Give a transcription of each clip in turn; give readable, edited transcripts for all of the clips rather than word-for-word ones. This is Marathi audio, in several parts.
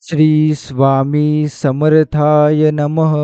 श्री स्वामी समर्थाय नमः.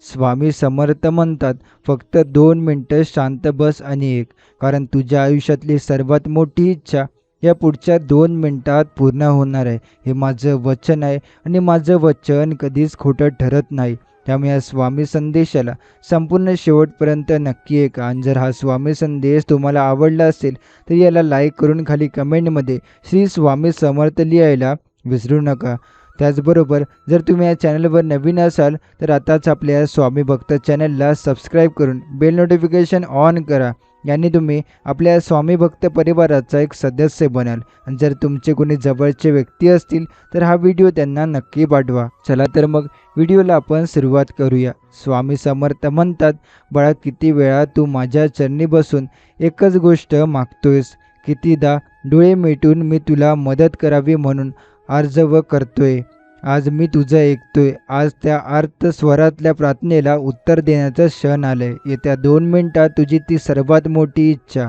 स्वामी समर्थ म्हणतात, फक्त 2 मिनिटं शांत बस आणि ऐक. कारण तुझ्या आयुष्यातली सर्वात मोठी इच्छा या पुढच्या 2 मिनिटात पूर्ण होणार आहे. हे माझं वचन आहे आणि माझं वचन कधीच खोटं ठरत नाही. त्यामुळे या स्वामी संदेशाला संपूर्ण शेवटपर्यंत नक्की ऐका. आणि जर हा स्वामी संदेश तुम्हाला आवडला असेल तर याला लाईक करून खाली कमेंटमध्ये श्री स्वामी समर्थ लिहायला विसरू नका. त्याचबरोबर जर तुम्ही या चॅनलवर नवीन असाल तर आताच आपल्या स्वामी भक्त चॅनलला सबस्क्राईब करून बेल नोटिफिकेशन ऑन करा. याने तुम्ही आपल्या स्वामी भक्त परिवाराचा एक सदस्य बनाल. आणि जर तुमचे कोणी जवळचे व्यक्ती असतील तर हा व्हिडिओ त्यांना नक्की पाठवा. चला तर मग व्हिडिओला आपण सुरुवात करूया. स्वामी समर्थ म्हणतात, बाळा, किती वेळा तू माझ्या चरणी बसून एकच गोष्ट मागतोयस. कितीदा डोळे मिटून मी तुला मदत करावी म्हणून अर्जव करतोय. आज मी तुझं ऐकतोय. आज त्या आर्त स्वरातल्या प्रार्थनेला उत्तर देण्याचा क्षण आलंय. येत्या 2 मिनिटात तुझी ती सर्वात मोठी इच्छा,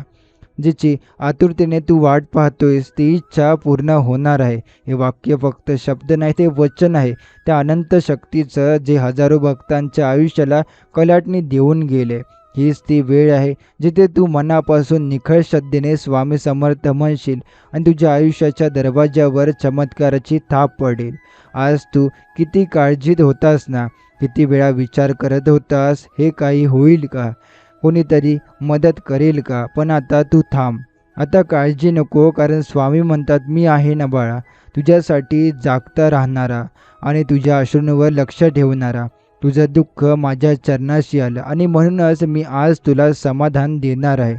जिची आतुरतेने तू वाट पाहतोयस, ती इच्छा पूर्ण होणार आहे. हे वाक्य फक्त शब्द नाही, ते वचन आहे त्या अनंत शक्तीचं, जे हजारो भक्तांच्या आयुष्याला कलाटणी देऊन गेले. हीच ती वेळ आहे जिथे तू मनापासून निखळ श्रद्धेने स्वामी समर्थ म्हणशील आणि तुझ्या आयुष्याच्या दरवाज्यावर चमत्काराची थाप पडेल. आज तू किती काळजीत होतास ना, किती वेळा विचार करत होतास, हे काही होईल का, कोणीतरी मदत करेल का. पण आता तू थांब. आता काळजी नको, कारण स्वामी म्हणतात, मी आहे ना बाळा, तुझ्यासाठी जागता राहणारा आणि तुझ्या अश्रूंवर लक्ष ठेवणारा. तुझं दुःख माझ्या चरणाशी आलं आणि म्हणूनच मी आज तुला समाधान देणार आहे.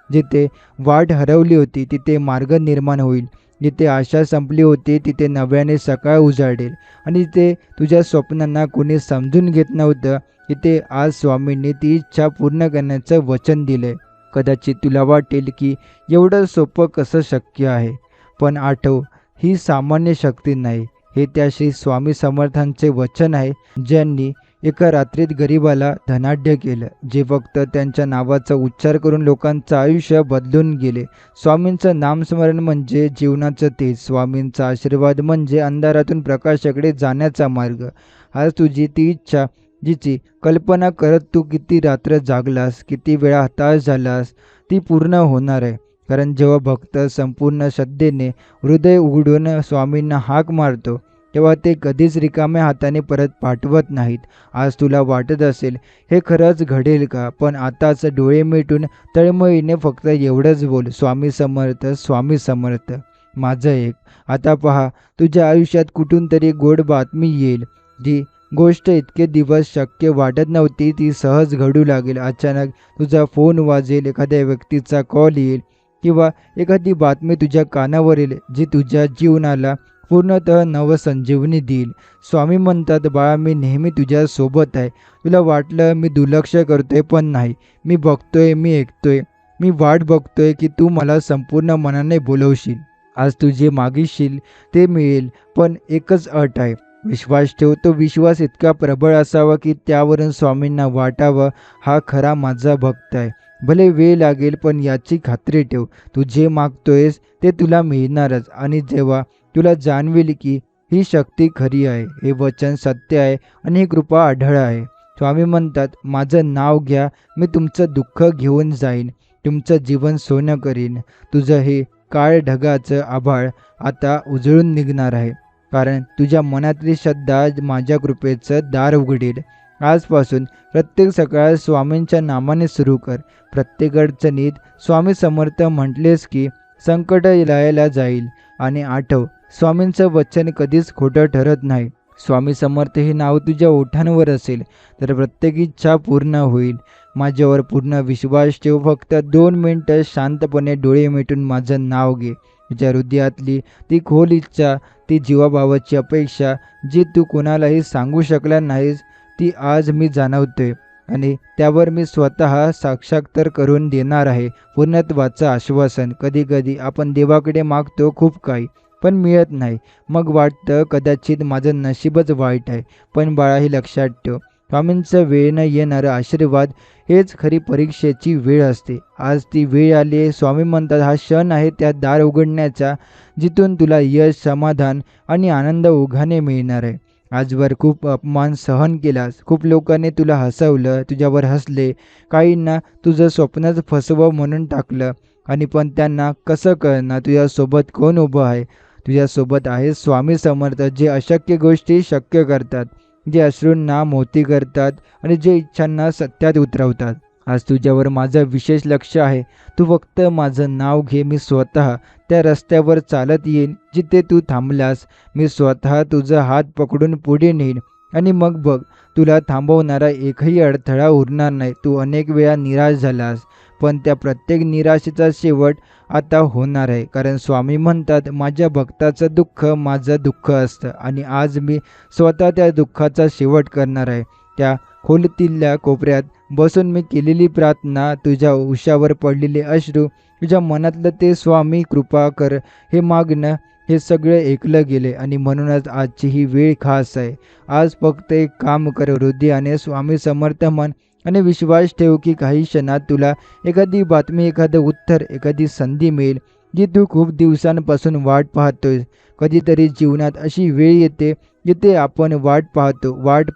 जिथे वाट हरवली होती तिथे मार्ग निर्माण होईल. जिथे आशा संपली होती तिथे नव्याने सकाळ उजाडेल. आणि जिथे तुझ्या स्वप्नांना कोणी समजून घेत नव्हतं तिथे आज स्वामींनी ती इच्छा पूर्ण करण्याचं वचन दिलंय. कदाचित तुला वाटेल की एवढं सोपं कसं शक्य आहे, पण आठव, ही सामान्य शक्ती नाही. हे त्या श्री स्वामी समर्थांचे वचन आहे, ज्यांनी एका रात्रीत गरिबाला धनाढ्य केलं, जे फक्त त्यांच्या नावाचा उच्चार करून लोकांचं आयुष्य बदलून गेले. स्वामींचं नामस्मरण म्हणजे जीवनाचं तेज. स्वामींचा आशीर्वाद म्हणजे अंधारातून प्रकाशाकडे जाण्याचा मार्ग. आज तुझी ती इच्छा, जिची कल्पना करत तू किती रात्र जागलास, किती वेळा हताश झालास, ती पूर्ण होणार आहे. कारण जेव्हा भक्त संपूर्ण श्रद्धेने हृदय उघडून स्वामींना हाक मारतो तेव्हा ते कधीच रिकाम्या हाताने परत पाठवत नाहीत. आज तुला वाटत असेल, हे खरंच घडेल का, पण आताच डोळे मिटून तळमळीने फक्त एवढंच बोल, स्वामी समर्थ, स्वामी समर्थ, माझं एक. आता पहा, तुझ्या आयुष्यात कुठून तरी गोड बातमी येईल. जी गोष्ट इतके दिवस शक्य वाटत नव्हती ती सहज घडू लागेल. अचानक तुझा फोन वाजेल, एखाद्या व्यक्तीचा कॉल येईल किंवा एखादी बातमी तुझ्या कानावर येईल, जी तुझ्या जीवनाला पूर्णतः नवसंजीवनी देईल. स्वामी म्हणतात, बाळा, मी नेहमी तुझ्या सोबत आहे. तुला वाटलं मी दुर्लक्ष करतोय, पण नाही. मी बघतोय, मी ऐकतोय, मी वाट बघतोय की तू मला संपूर्ण मनाने बोलवशील. आज तू जे मागीशील ते मिळेल, पण एकच अट आहे, विश्वास ठेव. तो विश्वास इतका प्रबळ असावा की त्यावरून स्वामींना वाटावं, हा खरा माझा भक्त आहे. भले वेळ लागेल, पण याची खात्री ठेव, तू जे मागतोयस ते तुला मिळणारच. आणि जेव्हा तुला जाणवेल की ही शक्ती खरी आहे, हे वचन सत्य आहे आणि ही कृपा आढळ आहे. स्वामी म्हणतात, माझं नाव घ्या, मी तुमचं दुःख घेऊन जाईन, तुमचं जीवन सोनं करीन. तुझं हे काळ ढगाचं आभाळ आता उजळून निघणार आहे, कारण तुझ्या मनातली श्रद्धा माझ्या कृपेचं दार उघडेल. आजपासून प्रत्येक सकाळ स्वामींच्या नामाने सुरू कर. प्रत्येक अडचणीत स्वामी समर्थ म्हटलेस की संकट लयाला जाईल. आणि आठव, स्वामींचं वचन कधीच खोटं ठरत नाही. स्वामी समर्थ हे नाव तुझ्या ओठांवर असेल तर प्रत्येक इच्छा पूर्ण होईल. माझ्यावर पूर्ण विश्वास ठेव. फक्त 2 मिनिटं शांतपणे डोळे मिटून माझं नाव घे. तुझ्या हृदयातली ती खोल इच्छा, ती जीवाभावाची अपेक्षा, जी तू कोणालाही सांगू शकला नाहीस, ती आज मी जाणवतोय आणि त्यावर मी स्वतः साक्षात्कार करून देणार आहे. पूर्णत्वाचं आश्वासन. कधी कधी आपण देवाकडे मागतो खूप काही, पण मिळत नाही. मग वाटतं कदाचित माझं नशीबच वाईट आहे. पण बाळा, हे लक्षात ठेव, स्वामींचं वेळेनं येणारं आशीर्वाद हेच खरी परीक्षेची वेळ असते. आज ती वेळ आली आहे. स्वामी म्हणतात हा क्षण आहे त्या दार उघडण्याचा, जिथून तुला यश, समाधान आणि आनंद ओघाने मिळणार आहे. आजवर खूप अपमान सहन केलास, खूप लोकांनी तुला हसवलं, तुझ्यावर हसले, काहींना तुझं स्वप्नच फसवं म्हणून टाकलं, आणि पण त्यांना कसं कळणार तुझ्यासोबत कोण उभं आहे? तुझ्यासोबत आहे स्वामी समर्थ, जे अशक्य गोष्टी शक्य करतात, जे अश्रूंना मोती करतात आणि जे इच्छांना सत्यात उतरवतात. आज तुझ्यावर माझं विशेष लक्ष आहे. तू फक्त माझं नाव घे. मी स्वतः त्या रस्त्यावर चालत येईन जिथे तू थांबलास. मी स्वतः तुझा हात पकडून पुढे नेईन आणि मग बघ, तुला थांबवणारा एकही अडथळा उरणार नाही. तू अनेक वेळा निराश झालास, पण त्या प्रत्येक निराशेचा शेवट आता होणार आहे. कारण स्वामी म्हणतात माझ्या भक्ताचं दुःख माझं दुःख असतं, आणि आज मी स्वतः त्या दुःखाचा शेवट करणार आहे. त्या खोलीतल्या कोपऱ्यात बसून मी केलेली प्रार्थना, तुझ्या उशावर पडलेले अश्रू, तुझ्या मनातलं ते स्वामी कृपा कर हे मागणं, हे सगळे ऐकलं गेले. आणि म्हणूनच आजची ही वेळ खास आहे. आज फक्त एक काम कर, हृदयाने स्वामी समर्थ म्हण आणि विश्वास ठेव की काही क्षणात तुला एखादी बातमी, एखादं उत्तर, एखादी संधी मिळेल जी तू खूप दिवसांपासून वाट पाहतोय. कधीतरी जीवनात अशी वेळ येते जिथे आपण वाट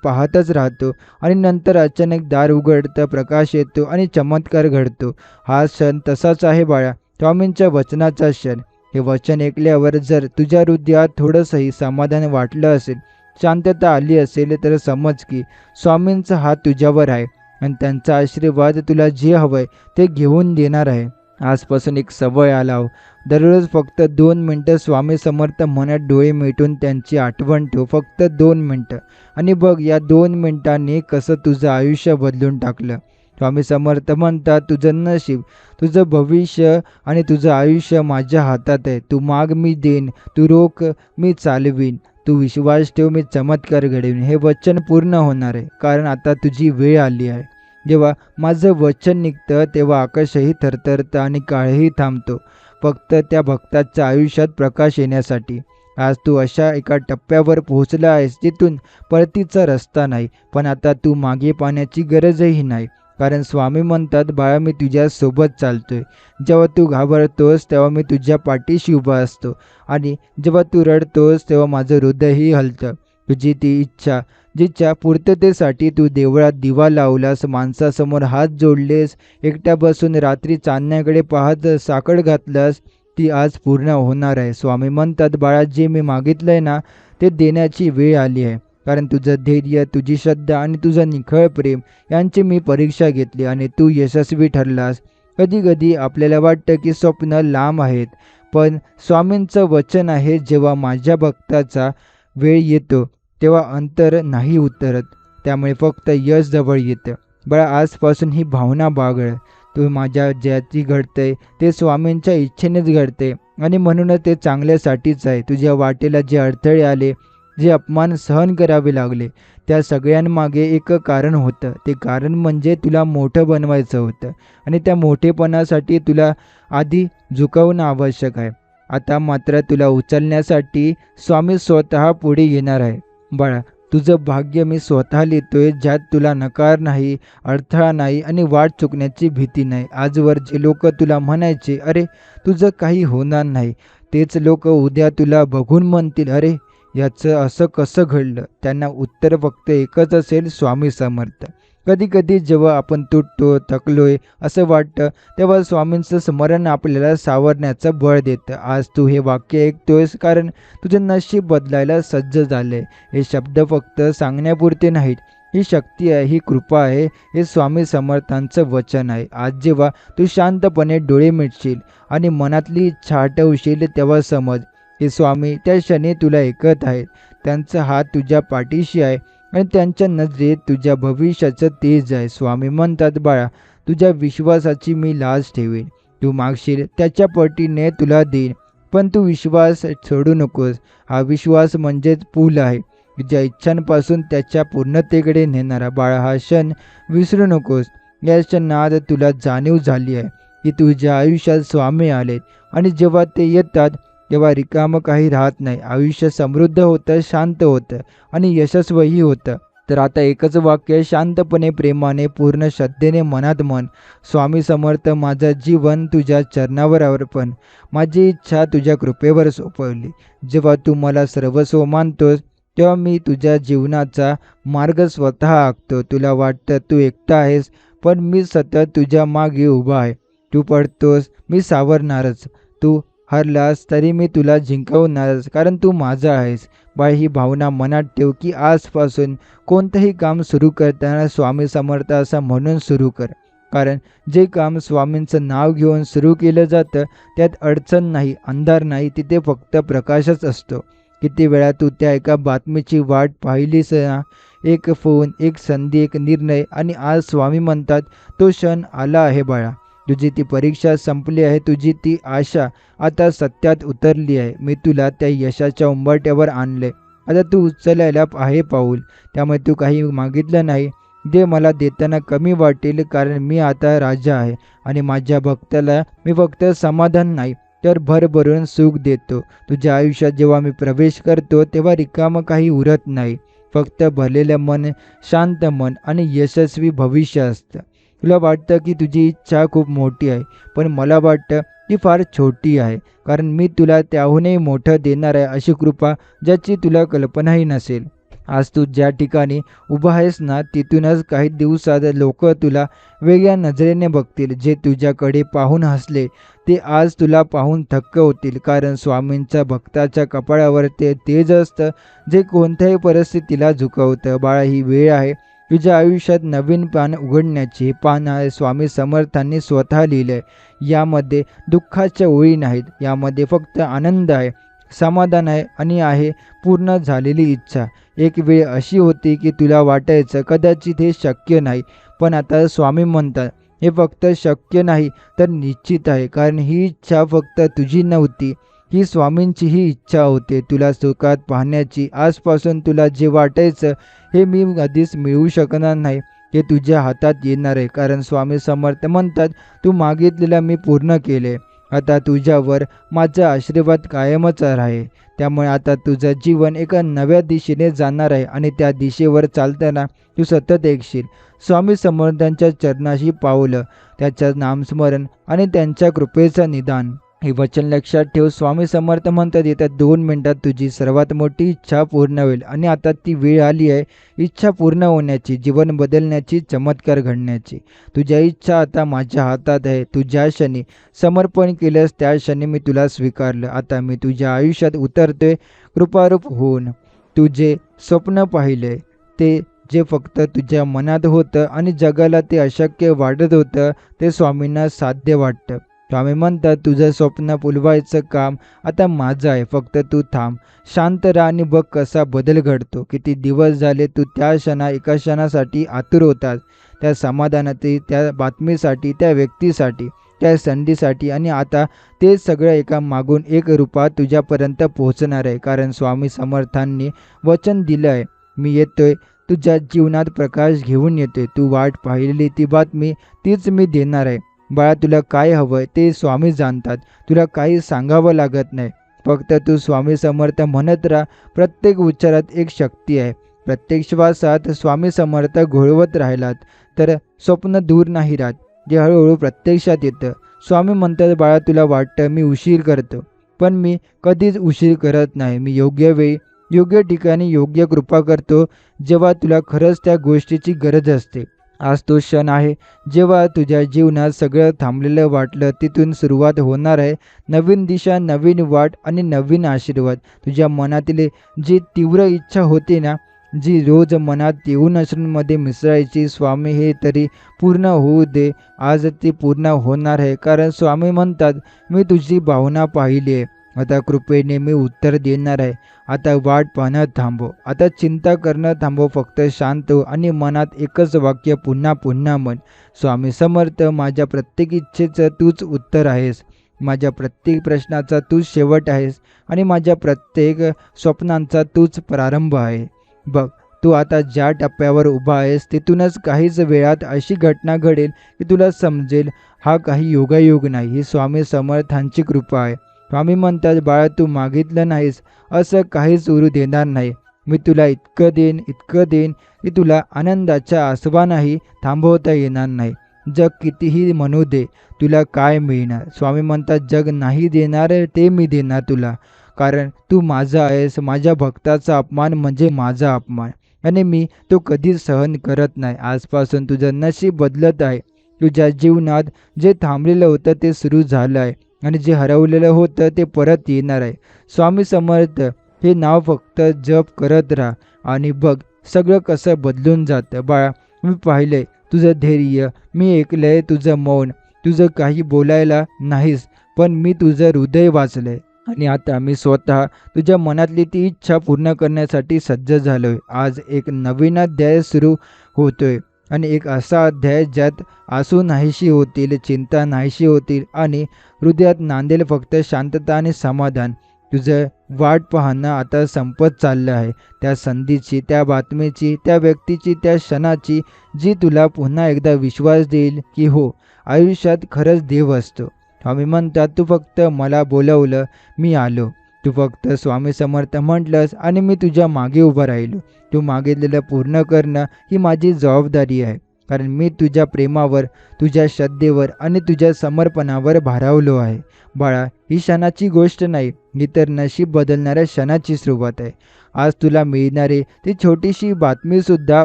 पाहतच राहतो, आणि नंतर अचानक दार उघडतं, प्रकाश येतो आणि चमत्कार घडतो. हा क्षण तसाच आहे बाळा, स्वामींच्या वचनाचा क्षण. हे वचन ऐकल्यावर जर तुझ्या हृदयात थोडंसंही समाधान वाटलं असेल, शांतता आली असेल, तर समज की स्वामींचा हात तुझ्यावर आहे आणि त्यांचा आशीर्वाद तुला जे हवंय ते घेऊन देणार आहे. आजपासून एक सवय लाव. दररोज फक्त 2 मिनटं स्वामी समर्थ म्हणत डोळे मिटून त्यांची आठवण ठेव. फक्त 2 मिनटं, आणि बघ या 2 मिनिटांनी कसं तुझं आयुष्य बदलून टाकलं. स्वामी समर्थ म्हणतात तुझं नशीब, तुझं भविष्य आणि तुझं आयुष्य माझ्या हातात आहे. तू माग मी देईन, तू रोख मी चालवीन, तू विश्वास ठेव मी चमत्कार घडवीन. हे वचन पूर्ण होणार आहे, कारण आता तुझी वेळ आली आहे. जेव्हा माझं वचन निघतं तेव्हा आकाशही थरथरतं आणि काळही थांबतो, फक्त त्या भक्ताच्या आयुष्यात प्रकाश येण्यासाठी. आज तू अशा एका टप्प्यावर पोहोचला आहेस जिथून परतीचा रस्ता नाही, पण आता तू मागे पाहण्याची गरजही नाही. कारण स्वामी म्हणतात बाळा, मी तुझ्या सोबत चालतोय. जेव्हा तू घाबरतोस तेव्हा मी तुझ्या पाठीशी उभा असतो, आणि जेव्हा तू रडतोस तेव्हा माझं हृदयही हलतं. तुझी ती इच्छा जिच्या पूर्ततेसाठी तू देवळात दिवा लावलास, माणसासमोर हात जोडलेस, एकट्या बसून रात्री चांदण्याकडे पाहत साकड घातलास, ती आज पूर्ण होणार आहे. स्वामी म्हणतात बाळा, जे मी मागितलंय ना ते देण्याची वेळ आली आहे. कारण तुझं धैर्य, तुझी श्रद्धा आणि तुझं निखळ प्रेम यांची मी परीक्षा घेतली आणि तू यशस्वी ठरलास. कधी कधी आपल्याला वाटतं की स्वप्न लांब आहेत, पण स्वामींचं वचन आहे जेव्हा माझ्या भक्ताचा वेळ येतो तेव्हा अंतर नाही उतरत. त्यामुळे फक्त यश जवळ येतं. बळा, आजपासून ही भावना बाळग. तू माझ्या ज्याची घडतंय ते स्वामींच्या इच्छेनेच घडते, आणि म्हणूनच ते चांगल्यासाठीच आहे. तुझ्या वाटेला जे अडथळे आले, जे अपमान सहन करावे लागले, त्या सगळ्यांमागे एक कारण होतं. ते कारण म्हणजे तुला मोठं बनवायचं होतं, आणि त्या मोठेपणासाठी तुला आधी झुकवणं आवश्यक आहे. आता मात्र तुला उचलण्यासाठी स्वामी स्वतः पुढे येणार आहे. बाळा, तुझं भाग्य मी स्वतः लिहितोय, ज्यात तुला नकार नाही, अडथळा नाही आणि वाट चुकण्याची भीती नाही. आजवर जे लोक तुला म्हणायचे अरे तुझं काही होणार नाही, तेच लोक उद्या तुला बघून म्हणतील अरे याचं असं कसं घडलं. त्यांना उत्तर फक्त एकच असेल, स्वामी समर्थ. कधी कधी जेव्हा आपण तुटतो, थकलोय असं वाटतं, तेव्हा स्वामींचं स्मरण आपल्याला सावरण्याचं बळ देतं. आज तू हे वाक्य ऐकतोयस कारण तुझं नशीब बदलायला सज्ज झालंय. हे शब्द फक्त सांगण्यापुरते नाहीत, ही शक्ती आहे, ही कृपा आहे, हे स्वामी समर्थांचं वचन आहे. आज जेव्हा तू शांतपणे डोळे मिटशील आणि मनातली इच्छा आटवशील, तेव्हा समज हे स्वामी त्या क्षणी तुला ऐकत आहेत. त्यांचा हात तुझ्या पाठीशी आहे आणि त्यांच्या नजरेत तुझ्या भविष्याचं तेज आहे. स्वामी म्हणतात बाळा, तुझ्या विश्वासाची मी लाज ठेवेन. तू मागशील त्याच्या पटीने तुला देईन, पण तू विश्वास सोडू नकोस. हा विश्वास म्हणजेच पूल आहे, तुझ्या इच्छांपासून त्याच्या पूर्णतेकडे नेणारा. बाळा, हा क्षण विसरू नकोस. या क्षणात तुला जाणीव झाली आहे की तुझ्या आयुष्यात स्वामी आलेत, आणि जेव्हा ते येतात तेव्हा रिकामं काही राहत नाही. आयुष्य समृद्ध होतं, शांत होतं आणि यशस्वीही होतं. तर आता एकच वाक्य शांतपणे, प्रेमाने, पूर्ण श्रद्धेने मनात म्हण. स्वामी समर्थ, माझं जीवन तुझ्या चरणावर अर्पण. माझी इच्छा तुझ्या कृपेवर सोपवली. जेव्हा तू मला सर्वस्व मानतोस तेव्हा मी तुझ्या जीवनाचा मार्ग स्वतः आखतो. तुला वाटतं तू एकटा आहेस, पण मी सतत तुझ्या मागे उभा आहे. तू पडतोस, मी सावरणारच. तू हरलास तरी मी तुला जिंकवणारच, कारण तू माझा आहेस. बाळ, ही भावना मनात ठेव की आजपासून कोणतंही काम सुरू करताना स्वामी समर्थ असं म्हणून सुरू कर. कारण जे काम स्वामींचं नाव घेऊन सुरू केलं जातं त्यात अडचण नाही, अंधार नाही, तिथे फक्त प्रकाशच असतो. किती वेळा तू त्या एका बातमीची वाट पाहिलीस ना? एक फोन, एक संधी, एक निर्णय, आणि आज स्वामी म्हणतात तो क्षण आला आहे बाळा. तुझी ती परीक्षा संपली आहे. तुझी ती आशा आता सत्यात उतरली आहे. मी तुला त्या यशाच्या उंबरठ्यावर आणले. आता तू उचलायला आहे पाऊल. त्यामुळे तू काही मागितलं नाही जे मला देताना कमी वाटेल, कारण मी आता राजा आहे आणि माझ्या भक्ताला मी फक्त समाधान नाही तर भरभरून सुख देतो. तुझ्या आयुष्यात जेव्हा मी प्रवेश करतो तेव्हा रिकामं काही उरत नाही. फक्त भरलेलं मन, शांत मन आणि यशस्वी भविष्य असतं. तुला वाटतं की तुझी इच्छा खूप मोठी आहे, पण मला वाटतं ती फार छोटी आहे. कारण मी तुला त्याहूनही मोठं देणार आहे, अशी कृपा ज्याची तुला कल्पनाही नसेल. आज तू ज्या ठिकाणी उभा आहेस ना, तिथूनच काही दिवसात लोक तुला वेगळ्या नजरेने बघतील. जे तुझ्याकडे पाहून हसले ते आज तुला पाहून थक्क होतील. कारण स्वामींच्या भक्ताच्या कपाळावर ते तेज असतं जे कोणत्याही परिस्थितीला झुकवतं. बाळा, ही वेळ आहे तुझ्या आयुष्यात नवीन पान उघडण्याची. हे पान आहे स्वामी समर्थांनी स्वतः लिहिलंय. यामध्ये दुःखाच्या ओळी नाहीत, यामध्ये फक्त आनंद आहे, समाधान आहे आणि आहे पूर्ण झालेली इच्छा. एक वेळ अशी होती की तुला वाटायचं कदाचित हे शक्य नाही, पण आता स्वामी म्हणतात हे फक्त शक्य नाही तर निश्चित आहे. कारण ही इच्छा फक्त तुझी नव्हती, ही स्वामींची ही इच्छा होती तुला सुखात पाहण्याची. आजपासून तुला जे वाटायचं हे मी कधीच मिळवू शकणार नाही, हे तुझ्या हातात येणार आहे. कारण स्वामी समर्थ म्हणतात तू मागितलेलं मी पूर्ण केले. आता तुझ्यावर माझा आशीर्वाद कायमच आहे. त्यामुळे आता तुझं जीवन एका नव्या दिशेने जाणार आहे आणि त्या दिशेवर चालताना तू सतत ऐकशील स्वामी समर्थांच्या चरणाशी पावलं, त्याचं नामस्मरण आणि त्यांच्या कृपेचं निदान. हे वचन लक्षात ठेव. स्वामी समर्थ म्हणतात येत्या 2 मिनिटात तुझी सर्वात मोठी इच्छा पूर्ण होईल. आणि आता ती वेळ आली आहे इच्छा पूर्ण होण्याची, जीवन बदलण्याची, चमत्कार घडण्याची. तुझ्या इच्छा आता माझ्या हातात आहे. तू ज्या क्षणी समर्पण केलंस त्या क्षणी मी तुला स्वीकारलं. आता मी तुझ्या आयुष्यात उतरतोय कृपारूप होऊन. तू जे स्वप्न पाहिले ते, जे फक्त तुझ्या मनात होतं आणि जगाला ते अशक्य वाटत होतं, ते स्वामींना साध्य वाटतं. स्वामी म्हणतात तुझं स्वप्न फुलवायचं काम आता माझं आहे. फक्त तू थांब, शांत राहा आणि बघ कसा बदल घडतो. किती दिवस झाले तू त्या एका क्षणासाठी आतुर होतास, त्या समाधानाची, त्या बातमीसाठी, त्या व्यक्तीसाठी, त्या संधीसाठी. आणि आता ते सगळं एका मागून एक रूपात तुझ्यापर्यंत पोहोचणार आहे. कारण स्वामी समर्थांनी वचन दिलं आहे, मी येतोय, तुझ्या जीवनात प्रकाश घेऊन येतोय. तू वाट पाहिलेली ती बातमी तीच मी देणार आहे. बाळा, तुला काय हवंय ते स्वामी जाणतात. तुला काही सांगावं लागत नाही. फक्त तू स्वामी समर्थ म्हणत राहा. प्रत्येक उच्चारात एक शक्ती आहे. प्रत्येक श्वासात स्वामी समर्थ घोळवत राहिलात तर स्वप्न दूर नाही राहत, जे हळूहळू प्रत्यक्षात येतं. स्वामी म्हणतात बाळा, तुला वाटतं मी उशीर करतो, पण मी कधीच उशीर करत नाही. मी योग्य वेळी, योग्य ठिकाणी, योग्य कृपा करतो जेव्हा तुला खरंच त्या गोष्टीची गरज असते. आज तो क्षण आहे जेव्हा तुझ्या जीवनात सगळं थांबलेलं वाटलं तिथून सुरुवात होणार आहे. नवीन दिशा, नवीन वाट आणि नवीन आशीर्वाद. तुझ्या मनातील जी तीव्र इच्छा होती ना, जी रोज मनात येऊन अश्रूंमध्ये मिसळायची, स्वामी हे तरी पूर्ण होऊ दे. आज ती पूर्ण होणार आहे. कारण स्वामी म्हणतात मी तुझी भावना पाहिली आहे. आता कृपेने मी उत्तर देणार आहे. आता वाट पाहणं थांबव, आता चिंता करणं थांबव. फक्त शांत हो आणि मनात एकच वाक्य पुन्हा पुन्हा म्हण, स्वामी समर्थ, माझ्या प्रत्येक इच्छेचं तूच उत्तर आहेस. माझ्या प्रत्येक प्रश्नाचा तूच शेवट आहेस आणि माझ्या प्रत्येक स्वप्नांचा तूच प्रारंभ आहे. बघ, तू आता ज्या टप्प्यावर उभा आहेस तिथूनच काहीच वेळात अशी घटना घडेल की तुला समजेल हा काही योगायोग नाही, ही स्वामी समर्थांची कृपा आहे. स्वामी म्हणतात बाळा, तू मागितलं नाहीस असं काहीच उरू देणार नाही. मी तुला इतकं देईन, इतकं देईन की तुला आनंदाच्या आसवानाही थांबवता येणार नाही. जग कितीही म्हणू दे, तुला काय मिळणार? स्वामी म्हणतात, जग नाही देणार ते मी देणार तुला. कारण तू माझा आहेस. माझ्या भक्ताचा अपमान म्हणजे माझा अपमान आणि मी तो कधीच सहन करत नाही. आजपासून तुझं नशीब बदलत आहे. तुझ्या जीवनात जे थांबलेलं होतं ते सुरू झालं आहे आणि जे हरवलेलं होतं ते परत येणार आहे. स्वामी समर्थ हे नाव फक्त जप करत राहा आणि बघ सगळं कसं बदलून जातं. बाळा, मी पाहिलंय तुझं धैर्य, मी ऐकलंय तुझं मौन, तुझं काही बोलायला नाहीस, पण मी तुझं हृदय वाचलंय आणि आता मी स्वतः तुझ्या मनातली ती इच्छा पूर्ण करण्यासाठी सज्ज झालोय. आज एक नवीन अध्याय सुरू होतोय आणि एक असा अध्याय ज्यात आसू नाहीशी होतील, चिंता नाहीशी होतील आणि हृदयात नांदेल फक्त शांतता आणि समाधान. तुझं वाट पाहणं आता संपत चाललं आहे. त्या संधीची, त्या बातमीची, त्या व्यक्तीची, त्या क्षणाची, जी तुला पुन्हा एकदा विश्वास देईल की हो, आयुष्यात खरंच देव असतो. स्वामी म्हणतात, तू फक्त मला बोलवलं, मी आलो. तू फक्त स्वामी समर्थ म्हटलंस आणि मी तुझ्या मागे उभं राहिलो. तू मागितलेलं पूर्ण करणं ही माझी जबाबदारी आहे. कारण मी तुझ्या प्रेमावर, तुझ्या श्रद्धेवर आणि तुझ्या समर्पणावर भारावलो आहे. बाळा, ही क्षणाची गोष्ट नाही, ही तर नशीब बदलणाऱ्या क्षणाची सुरुवात आहे. आज तुला मिळणारी ती छोटीशी बातमीसुद्धा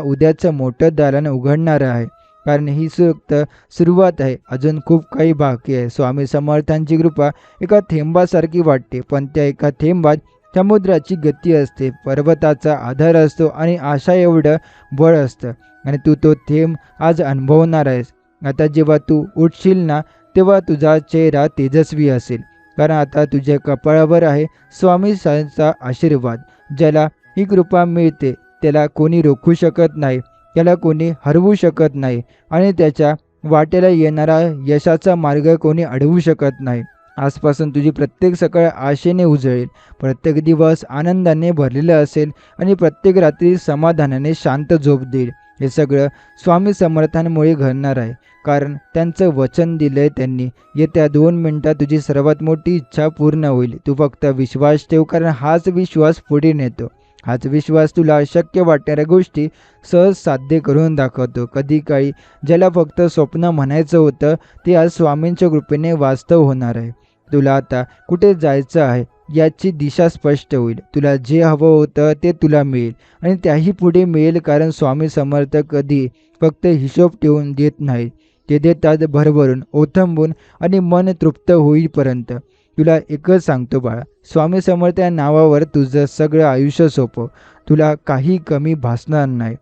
उद्याचं मोठं दालन उघडणारं आहे. कारण ही फक्त सुरुवात आहे. अजून खूप काही बाकी आहे. स्वामी समर्थांची कृपा एका थेंबासारखी वाटते, पण त्या एका थेंबात समुद्राची गती असते, पर्वताचा आधार असतो आणि आशा एवढं बळ असतं. आणि तू तो थेंब आज अनुभवणार आहेस. आता जेव्हा तू उठशील ना, तेव्हा तुझा चेहरा तेजस्वी असेल. कारण आता तुझ्या कपाळावर आहे स्वामी साईंचा आशीर्वाद. ज्याला ही कृपा मिळते त्याला कोणी रोखू शकत नाही, त्याला कोणी हरवू शकत नाही आणि त्याच्या वाटेला येणारा यशाचा मार्ग कोणी अडवू शकत नाही. आजपासून तुझी प्रत्येक सकाळ आशेने उजळेल, प्रत्येक दिवस आनंदाने भरलेला असेल आणि प्रत्येक रात्री समाधानाने शांत झोप देईल. हे सगळं स्वामी समर्थांमुळे घडणार आहे. कारण त्यांचं वचन दिलंय त्यांनी, येत्या 2 मिनिटात तुझी सर्वात मोठी इच्छा पूर्ण होईल. तू फक्त विश्वास ठेव, कारण हाच विश्वास पुढे नेतो. हाच विश्वास तुला अशक्य वाटणाऱ्या गोष्टी सहज साध्य करून दाखवतो. कधी काळी ज्याला फक्त स्वप्न म्हणायचं होतं ते आज स्वामींच्या कृपेने वास्तव होणार आहे. तुला आता कुठे जायचं आहे याची दिशा स्पष्ट होईल. तुला जे हवं होतं ते तुला मिळेल आणि त्याही पुढे मिळेल. कारण स्वामी समर्थ कधी फक्त हिशोब ठेवून देत नाहीत, ते देतात भरभरून, ओथंबून आणि मन तृप्त होईपर्यंत. तुला एकच सांगतो बाळा, स्वामी समर्थ या नावावर तुझं सगळं आयुष्य सोपव. तुला काही कमी भासणार नाही.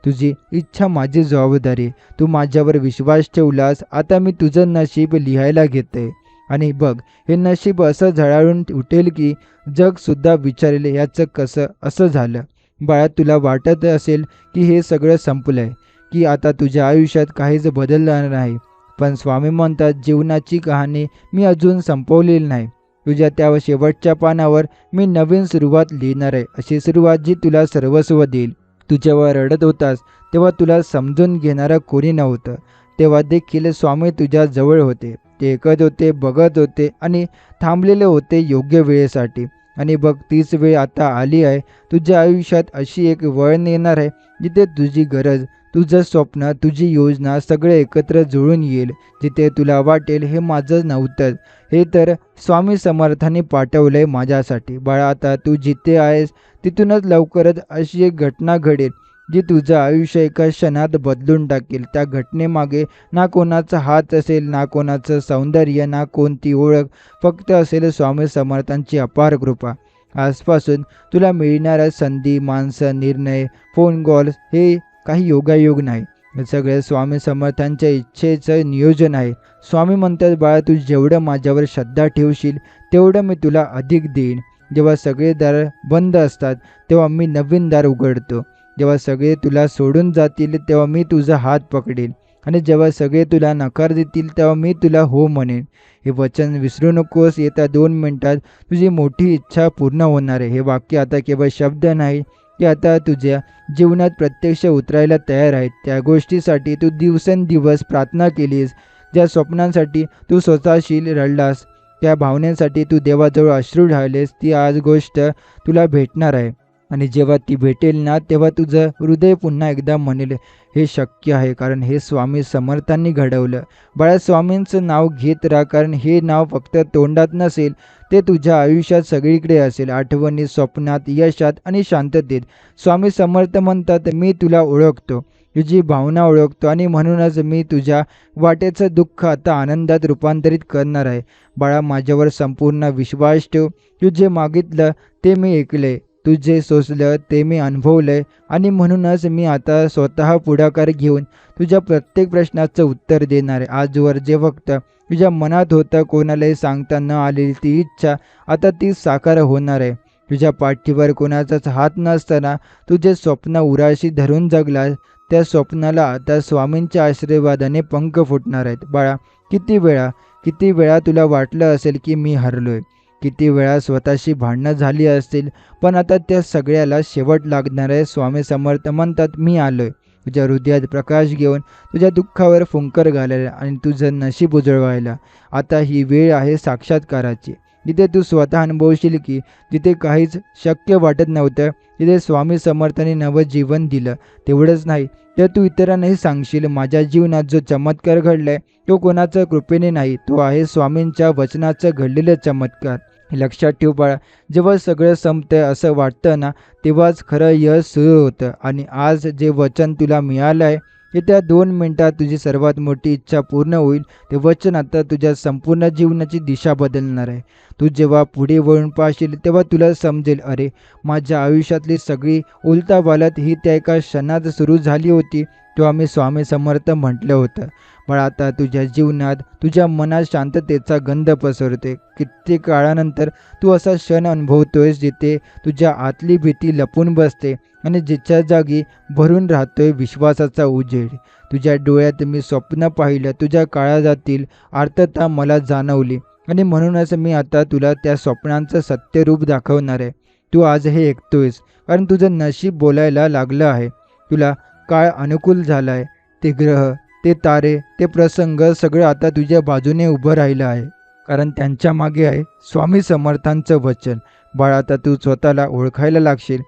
तुझी इच्छा माझी जबाबदारी. तू माझ्यावर विश्वास ठेवलास, आता मी तुझं नशीब लिहायला घेते. आणि बघ, हे नशीब असं झळाळून उठेल की जगसुद्धा विचारेल याचं कसं असं झालं. बाळा, तुला वाटत असेल की हे सगळं संपलंय, की आता तुझ्या आयुष्यात काहीच बदलणार नाही. पण स्वामी म्हणतात, जीवनाची कहाणी मी अजून संपवलेली नाही. तुझ्या त्या शेवटच्या पानावर मी नवीन सुरुवात लिहिणार आहे. अशी सुरुवात जी तुला सर्वस्व देईल. तू जेव्हा रडत होतास तेव्हा तुला समजून घेणारं कोणी नव्हतं. तेव्हा देखील स्वामी तुझ्या जवळ होते. ते ऐकत होते, बघत होते आणि थांबलेले होते योग्य वेळेसाठी. आणि बघ, तीच वेळ आता आली आहे. तुझ्या आयुष्यात अशी एक वळण येणार आहे जिथे तुझी गरज, तुझं स्वप्न, तुझी योजना सगळे एकत्र जुळून येईल. जिथे तुला वाटेल हे माझं नव्हतं, हे तर स्वामी समर्थांनी पाठवलंय माझ्यासाठी. बाळा, आता तू जिथे आहेस तिथूनच लवकरच अशी एक घटना घडेल जी तुझं आयुष्य एका क्षणात बदलून टाकेल. त्या घटनेमागे ना कोणाचा हात असेल, ना कोणाचं सौंदर्य, ना कोणती ओळख, फक्त असेल स्वामी समर्थांची अपार कृपा. आजपासून तुला मिळणाऱ्या संधी, माणसं, निर्णय, फोन कॉल्स हे काही योगायोग नाही. हे सगळे स्वामी समर्थांच्या इच्छेचं नियोजन आहे. स्वामी म्हणतात, बाळा, तू जेवढं माझ्यावर श्रद्धा ठेवशील तेवढं मी तुला अधिक देईन. जेव्हा सगळे दार बंद असतात तेव्हा मी नवीन दार उघडतो. जेव्हा सगळे तुला सोडून जातील तेव्हा मी तुझा हात पकडेन आणि जेव्हा सगळे तुला नकार देतील तेव्हा मी तुला हो म्हणेन. हे वचन विसरू नकोस. येत्या 2 मिनिटात तुझी मोठी इच्छा पूर्ण होणार आहे. हे वाक्य आता केवळ शब्द नाही, ते आता तुझ्या जीवनात प्रत्यक्ष उतरायला तयार आहेत. त्या गोष्टीसाठी तू दिवसेंदिवस प्रार्थना केलीस, ज्या स्वप्नांसाठी तू स्वतःशी रडलास, त्या भावनेसाठी तू देवाजवळ अश्रू ढाळलेस, ती आज गोष्ट तुला भेटणार आहे. आणि जेव्हा ती भेटेल ना, तेव्हा तुझं हृदय पुन्हा एकदा म्हणेल, हे शक्य आहे, कारण हे स्वामी समर्थांनी घडवलं. बाळा, स्वामींचं नाव घेत राहा, कारण हे नाव फक्त तोंडात नसेल, ते तुझ्या आयुष्यात सगळीकडे असेल. आठवणीत, स्वप्नात, यशात आणि शांततेत. स्वामी समर्थ म्हणतात, मी तुला ओळखतो, तुझी भावना ओळखतो, आणि म्हणूनच मी तुझ्या वाटेचं दुःख आता आनंदात रूपांतरित करणार आहे. बाळा, माझ्यावर संपूर्ण विश्वास ठेव. तू जे मागितलं ते मी ऐकलंय, तू जे सोचलं ते मी अनुभवलंय, आणि म्हणूनच मी आता स्वतः पुढाकार घेऊन तुझ्या प्रत्येक प्रश्नाचं उत्तर देणार आहे. आजवर जे फक्त तुझ्या मनात होतं, कोणालाही सांगता न आलेली ती इच्छा, आता ती साकार होणार आहे. तुझ्या पाठीवर कोणाचाच हात नसताना तुझे स्वप्न उराशी धरून जगलास, त्या स्वप्नाला आता स्वामींच्या आशीर्वादाने पंख फुटणार आहेत. बाळा, किती वेळा तुला वाटलं असेल की मी हरलोय, किती वेळा स्वतःशी भांडणं झाली असतील, पण आता त्या सगळ्याला शेवट लागणार आहे. स्वामी समर्थ म्हणतात, मी आलोय तुझ्या हृदयात प्रकाश घेऊन, तुझ्या दुःखावर फुंकर घालायला आणि तुझं नशीब उजळवायला. आता ही वेळ आहे साक्षात्काराची, जिथे तू स्वतः अनुभवशील की जिथे काहीच शक्य वाटत नव्हतं, तिथे स्वामी समर्थांनी नवं जीवन दिलं. तेवढंच नाही, तर तू इतरांनाही सांगशील, माझ्या जीवनात जो चमत्कार घडलाय तो कोणाच्या कृपेने नाही, तो आहे स्वामींच्या वचनाचं घडलेलं चमत्कार. हे लक्षात ठेव बाळा, जेव्हा सगळं संपतंय असं वाटतं ना, तेव्हाच खरं यश सुरू होतं. आणि आज जे वचन तुला मिळालं आहे, येत्या 2 मिनिटात तुझी सर्वात मोठी इच्छा पूर्ण होईल. ते वचन आता तुझ्या संपूर्ण जीवनाची दिशा बदलणार आहे. तू जेव्हा पुढे वळून पाहशील, तेव्हा तुला समजेल, अरे, माझ्या आयुष्यातली सगळी उलथापालथ ही त्या एका क्षणात सुरू झाली होती, तेव्हा मी स्वामी समर्थ म्हटलं होतं. पण आता तुझ्या जीवनात, तुझ्या मनात शांततेचा गंध पसरतोय. कित्येक काळानंतर तू असा क्षण अनुभवतोयस जिथे तुझ्या आतली भीती लपून बसते आणि जिच्या जागी भरून राहतोय विश्वासाचा उजेड. तुझ्या डोळ्यात मी स्वप्न पाहिलं, तुझ्या काळजातील आर्तता मला जाणवली, आणि म्हणूनच मी आता तुला त्या स्वप्नांचं सत्य रूप दाखवणार आहे. तू आज हे ऐकतोयस कारण तुझं नशीब बोलायला लागलं आहे. तुला काळ अनुकूल झाला आहे. ते ग्रह, ते तारे, ते प्रसंग सगळं आता तुझ्या बाजूने उभं राहिलं आहे, कारण त्यांच्या मागे आहे स्वामी समर्थांचं वचन. बाळा, आता तू स्वतःला ओळखायला लागशील.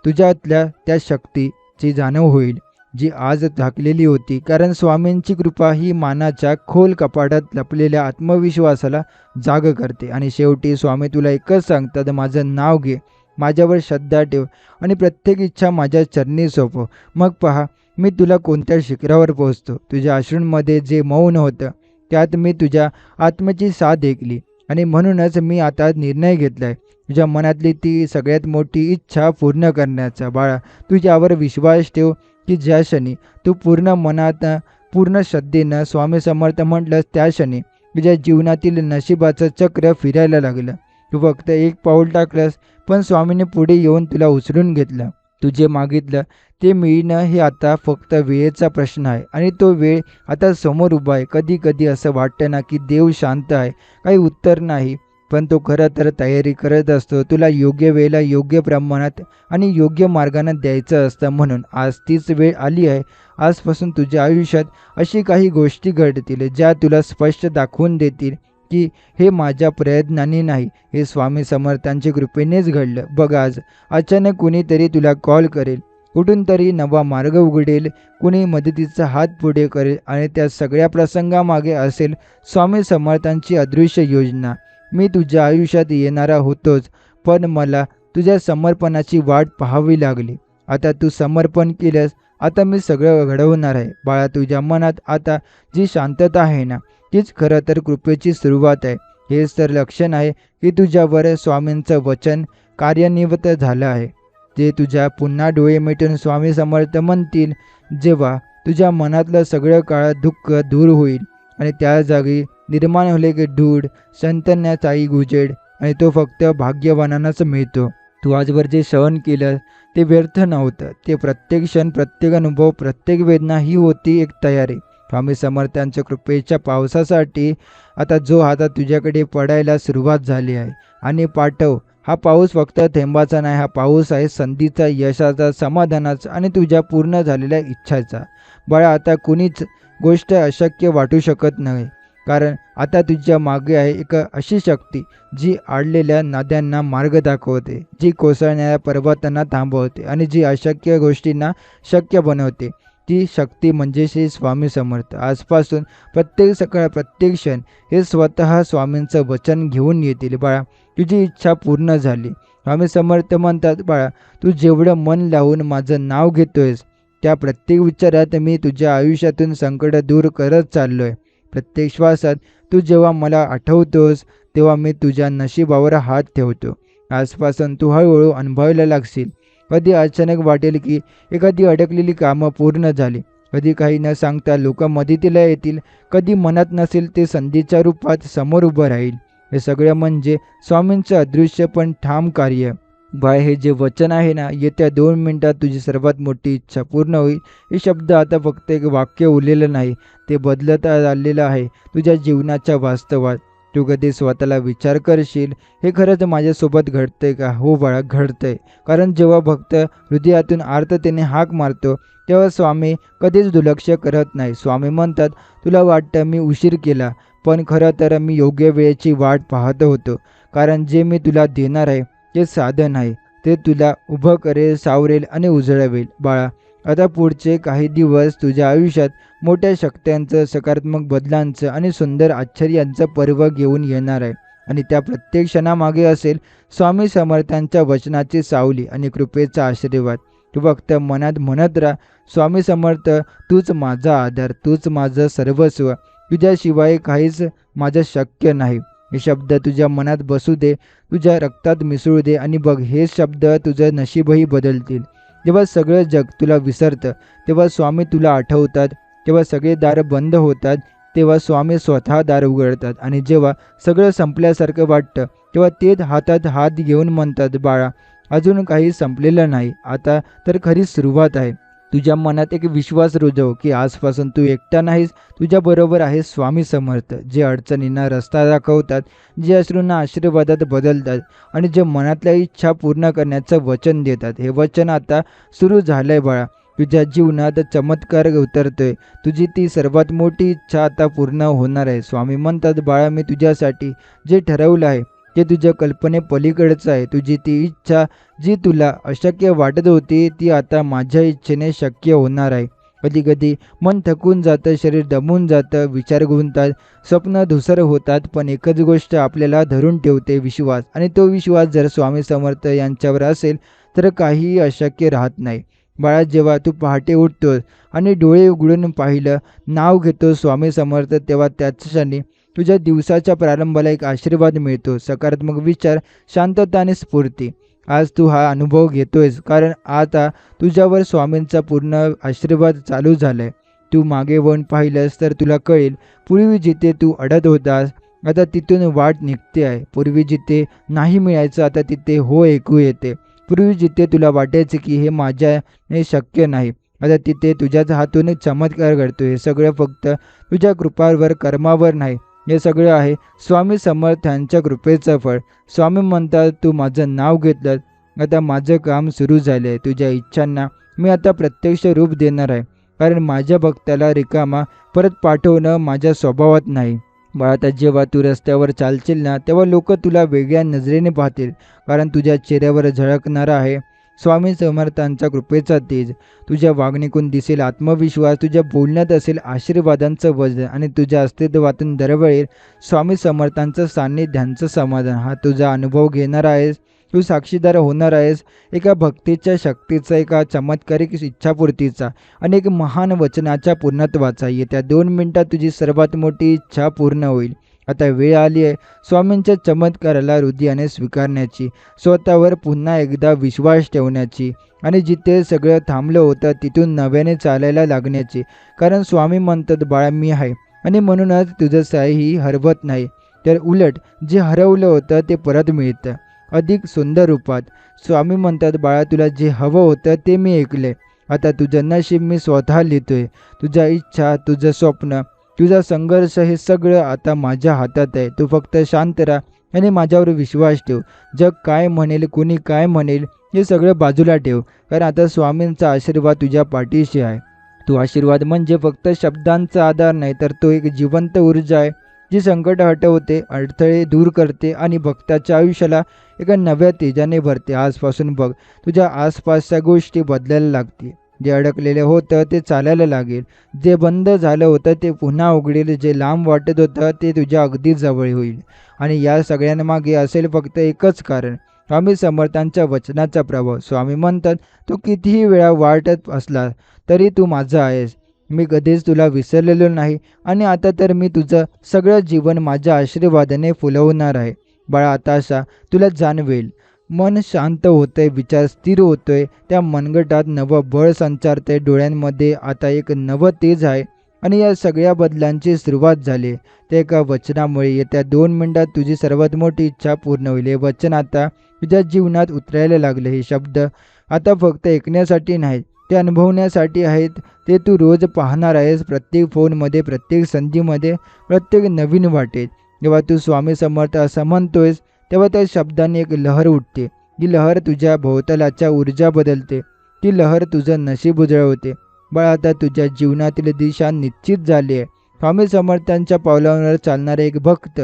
तुझ्यातल्या त्या शक्तीची जाणीव होईल जी आज झाकलेली होती, कारण स्वामींची कृपा ही मानाच्या खोल कपाटात लपलेल्या आत्मविश्वासाला जाग करते. आणि शेवटी स्वामी तुला एकच सांगतात, माझं नाव घे, माझ्यावर श्रद्धा ठेव, आणि प्रत्येक इच्छा माझ्या चरणी सोपव. मग पहा, मी तुला कोणत्या शिखरावर पोहोचतो. तुझ्या अश्रूंमध्ये जे मौन होतं, त्यात मी तुझ्या आत्म्याची साथ ऐकली, आणि म्हणूनच मी आता निर्णय घेतलाय तुझ्या मनातली ती सगळ्यात मोठी इच्छा पूर्ण करण्याचा. बाळा, तुझ्यावर विश्वास ठेव की ज्या क्षणी तू पूर्ण मनात, पूर्ण श्रद्धेनं स्वामी समर्थ म्हटलंस, त्या क्षणी तुझ्या जीवनातील नशिबाचं चक्र फिरायला लागलं. तू फक्त एक पाऊल टाकलंस, पण स्वामीने पुढे येऊन तुला उचलून घेतलं. तू जे मागितलं ते मिळणं हे आता फक्त वेळेचा प्रश्न आहे, आणि तो वेळ आता समोर उभा आहे. कधी कधी असं वाटतं ना की देव शांत आहे, काही उत्तर नाही, पण तो खरं तर तयारी करत असतो. तुला योग्य वेळेला, योग्य प्रमाणात आणि योग्य मार्गाने द्यायचं असतं. म्हणून आज तीच वेळ आली आहे. आजपासून तुझ्या आयुष्यात अशी काही गोष्टी घडतील ज्या तुला स्पष्ट दाखवून देतील की हे माझ्या प्रयत्नांनी नाही, हे स्वामी समर्थांच्या कृपेनेच घडलं. बघ, आज अचानक कुणीतरी तुला कॉल करेल, कुठून तरी नवा मार्ग उघडेल, कुणी मदतीचा हात पुढे करेल, आणि त्या सगळ्या प्रसंगामागे असेल स्वामी समर्थांची अदृश्य योजना. मी तुझ्या आयुष्यात येणारा होतोच, पण मला तुझ्या समर्पणाची वाट पाहावी लागली. आता तू समर्पण केलंस, आता मी सगळं घडवणार आहे. बाळा, तुझ्या मनात आता जी शांतता आहे ना, तीच खरं तर कृपेची सुरुवात आहे. हेच तर लक्षण आहे की तुझ्यावर स्वामींचं वचन कार्यान्वित झालं आहे. जे तुझ्या पुन्हा डोळे मिटून स्वामी समर्थ म्हणतील, जेव्हा तुझ्या मनातलं सगळं काळ दुःख दूर होईल, आणि त्या जागी निर्माण होले की ढूढ संतन्याचाही गुजेड, आणि तो फक्त भाग्यवानांनाच मिळतो. तू आजवर जे सहन केलं ते व्यर्थ नव्हतं. ते प्रत्येक क्षण, प्रत्येक अनुभव, प्रत्येक वेदना ही होती एक तयारी. स्वामी समर्थांच्या कृपेच्या पावसासाठी आता जो हातात तुझ्याकडे पडायला सुरुवात झाली आहे. आणि पाठव, हा पाऊस फक्त थेंबाचा नाही, हा पाऊस आहे संधीचा, यशाचा, समाधानाचा, आणि तुझ्या पूर्ण झालेल्या इच्छाचा. बाळा, आता कुणीच गोष्ट अशक्य वाटू शकत नाही, कारण आता तुझ्या मागे आहे एक अशी शक्ती जी अडलेल्या नद्यांना मार्ग दाखवते, जी कोसळणाऱ्या पर्वतांना थांबवते आणि जी अशक्य गोष्टींना शक्य बनवते. ती शक्ती म्हणजे श्री स्वामी समर्थ. आजपासून प्रत्येक सकाळ, प्रत्येक क्षण हे स्वतः स्वामींचं वचन घेऊन येतील. बाळा, तुझी इच्छा पूर्ण झाली. स्वामी समर्थ म्हणतात, बाळा, तू जेवढं मन लावून माझं नाव घेतोयस, त्या प्रत्येक विचारात मी तुझ्या आयुष्यातून संकट दूर करत चाललोय. प्रत्येक श्वासात तू जेव्हा मला आठवतोस, तेव्हा मी तुझ्या नशिबावर हात ठेवतो. आजपासून तू हळूहळू अनुभवायला लागशील. कधी अचानक वाटेल की एखादी अडकलेली कामं पूर्ण झाली. कधी काही न सांगता लोक मदतीला येतील. कधी मनात नसेल ते संधीच्या रूपात समोर उभं राहील. हे सगळं म्हणजे स्वामींचं अदृश्य पण ठाम कार्य. बाय, हे जे वचन आहे ना, येत्या 2 मिनिटात तुझी सर्वात मोठी इच्छा पूर्ण होईल. हे शब्द आता फक्त एक वाक्य उरलेलं नाही, ते बदलत आलेलं आहे तुझ्या जीवनाच्या वास्तवात. तू कधी स्वतःला विचार करशील, हे खरंच माझ्यासोबत घडतंय का? हो बाळा, घडतंय. कारण जेव्हा भक्त हृदयातून आर्ततेने हाक मारतो, तेव्हा स्वामी कधीच दुर्लक्ष करत नाही. स्वामी म्हणतात, तुला वाटतं मी उशीर केला, पण खरं तर मी योग्य वेळेची वाट पाहत होतो. कारण जे मी तुला देणार आहे ते साधन आहे. ते तुला उभं करेल, सावरेल आणि उजळवेल. बाळा, आता पुढचे काही दिवस तुझ्या आयुष्यात मोठ्या शक्त्यांचं, सकारात्मक बदलांचं आणि सुंदर आश्चर्यांचं पर्व घेऊन येणार आहे. आणि त्या प्रत्येक क्षणामागे असेल स्वामी समर्थांच्या वचनाची सावली आणि कृपेचा आशीर्वाद. तू फक्त मनात म्हणत राहा, स्वामी समर्थ, तूच माझा आधार, तूच माझं सर्वस्व, तुझ्याशिवाय काहीच माझं शक्य नाही. हे शब्द तुझ्या मनात बसू दे, तुझ्या रक्तात मिसळू दे आणि बघ, हे शब्द तुझं नशीबही बदलतील. जेव्हा सगळं जग तुला विसरतं, तेव्हा स्वामी तुला आठवतात. तेव्हा सगळे दार बंद होतात, तेव्हा स्वामी स्वतः दार उघडतात. आणि जेव्हा सगळं संपल्यासारखं वाटतं, तेव्हा ते हातात हात घेऊन म्हणतात, बाळा, अजून काही संपलेलं नाही, आता तर खरी सुरुवात आहे. तुझ्या मनात एक विश्वास रुजव की आजपासून तू एकटा नाहीस, तुझ्याबरोबर आहे स्वामी समर्थ, जे अडचणींना रस्ता दाखवतात, जे अश्रूंना आशीर्वादात बदलतात आणि जे मनातल्या इच्छा पूर्ण करण्याचं वचन देतात. हे वचन आता सुरू झालंय बाळा. तुझ्या जीवनात चमत्कार उतरतोय. तुझी ती सर्वात मोठी इच्छा आता पूर्ण होणार आहे. स्वामी म्हणतात, बाळा, मी तुझ्यासाठी जे ठरवलं आहे ते तुझ्या कल्पनेपलीकडचं आहे. तुझी ती इच्छा जी तुला अशक्य वाटत होती, ती आता माझ्या इच्छेने शक्य होणार आहे. कधी कधी मन थकून जातं, शरीर दमून जातं, विचार गुंततात, स्वप्न धुसर होतात, पण एकच गोष्ट आपल्याला धरून ठेवते, विश्वास. आणि तो विश्वास जर स्वामी समर्थ यांच्यावर असेल तर काहीही अशक्य राहत नाही. बाळा, जेव्हा तू पहाटे उठतोस आणि डोळे उघडून पाहिलं, नाव घेतो स्वामी समर्थ, तेव्हा त्याच क्षणी तुझ्या दिवसाच्या प्रारंभाला एक आशीर्वाद मिळतो, सकारात्मक विचार, शांतता आणि स्फूर्ती. आज तू हा अनुभव घेतोयस कारण आता तुझ्यावर स्वामींचा पूर्ण आशीर्वाद चालू झालाय. तू मागे वळून पाहिलंस तर तुला कळेल, पूर्वी जिथे तू अडत होतास आता तिथून वाट निघते आहे. पूर्वी जिथे नाही मिळायचं आता तिथे हो ऐकू येते. पूर्वी जिथे तुला वाटायचं की हे माझ्याने शक्य नाही, आता तिथे तुझ्याच हातून चमत्कार घडतोय. हे सगळं फक्त तुझ्या कृपावर, कर्मावर नाही, हे सगळं आहे स्वामी समर्थांच्या कृपेचं फळ. स्वामी म्हणतात, तू माझं नाव घेतलं, आता माझं काम सुरू झालं आहे. तुझ्या इच्छांना मी आता प्रत्यक्ष रूप देणार आहे. कारण माझ्या भक्ताला रिकामा परत पाठवणं माझ्या स्वभावात नाही. बाळा, आता जेव्हा तू रस्त्यावर चालशील ना, तेव्हा लोक तुला वेगळ्या नजरेने पाहतील. कारण तुझ्या चेहऱ्यावर झळकणारा आहे स्वामी समर्थांचा कृपेचा तेज. तुझ्या वागणीतून दिसेल आत्मविश्वास, तुझ्या बोलण्यात असेल आशीर्वादांचं वजन आणि तुझ्या अस्तित्वातून दरवळेल स्वामी समर्थांचं सान्निध्यांचं समाधान. हा तुझा अनुभव घेणार आहेस, तू साक्षीदार होणार आहेस एका भक्तीच्या शक्तीचा, एका चमत्कारिक इच्छापूर्तीचा आणि एक महान वचनाच्या पूर्णत्वाचा. येत्या 2 मिनिटात तुझी सर्वात मोठी इच्छा पूर्ण होईल. आता वेळ आली आहे स्वामींच्या चमत्काराला हृदयाने स्वीकारण्याची, स्वतःवर पुन्हा एकदा विश्वास ठेवण्याची आणि जिथे सगळं थांबलं होतं तिथून नव्याने चालायला लागण्याची. कारण स्वामी म्हणतात, बाळा, मी आहे आणि म्हणूनच तुझं साईही हरवत नाही, तर उलट जे हरवलं होतं ते परत मिळतं अधिक सुंदर रूपात. स्वामी म्हणतात, बाळा, तुला जे हवं होतं ते मी ऐकले. आता तुझं नशीब मी स्वतः लिहितोय. तुझ्या इच्छा, तुझं स्वप्न, तुझा संघर्ष, हे सगळं आता माझ्या हातात आहे. तू फक्त शांत राहा आणि माझ्यावर विश्वास ठेव. जग काय म्हणेल, कोणी काय म्हणेल, हे सगळं बाजूला ठेव. कारण आता स्वामींचा आशीर्वाद तुझ्या पाठीशी आहे. तो आशीर्वाद म्हणजे फक्त शब्दांचा आधार नाही, तर तो एक जिवंत ऊर्जा आहे. जी संकट हटवते, अडथळे दूर करते आणि भक्ताच्या आयुष्याला एका नव्या तेजाने भरते. आजपासून बघ, तुझ्या आसपासच्या गोष्टी बदलायला लागतील. जे अडकलेलं होतं ते चालायला लागेल. जे बंद झालं होतं ते पुन्हा उघडेल. जे लांब वाटत होतं ते तुझ्या अगदी जवळ होईल. आणि या सगळ्यांमागे असेल फक्त एकच कारण, स्वामी समर्थांच्या वचनाचा प्रभाव. स्वामी म्हणतात, "तू कितीही वेळा वाटत असला तरी तू माझा आहेस. मी कधीच तुला विसरलेलो नाही आणि आता तर मी तुझं सगळं जीवन माझ्या आशीर्वादाने फुलवणार आहे." बाळा, आता अशा तुला जाणवेल, मन शांत होतंय, विचार स्थिर होतोय, त्या मनगटात नवं बळ संचारतंय, डोळ्यांमध्ये आता एक नवं तेज आहे आणि या सगळ्या बदलांची सुरुवात झाली. त्या एका वचनामुळे येत्या 2 मिनिटात तुझी सर्वात मोठी इच्छा पूर्ण होईल. हे वचन आता तुझ्या जीवनात उतरायला लागले. हे शब्द आता फक्त ऐकण्यासाठी नाहीत, ते अनुभवण्यासाठी आहेत. ते तू रोज पाहणार आहेस, प्रत्येक फोनमध्ये, प्रत्येक संधीमध्ये, प्रत्येक नवीन वाटेत. जेव्हा तू स्वामी समर्थ असं म्हणतोयस, तेव्हा त्या शब्दाने एक लहर उठते. ही लहर तुझ्या भोवतालाच्या ऊर्जा बदलते. ती लहर तुझं नशीब उजळवते. बाळा, आता तुझ्या जीवनातील दिशा निश्चित झाली आहे. स्वामी समर्थांच्या पावलांवर चालणारा एक भक्त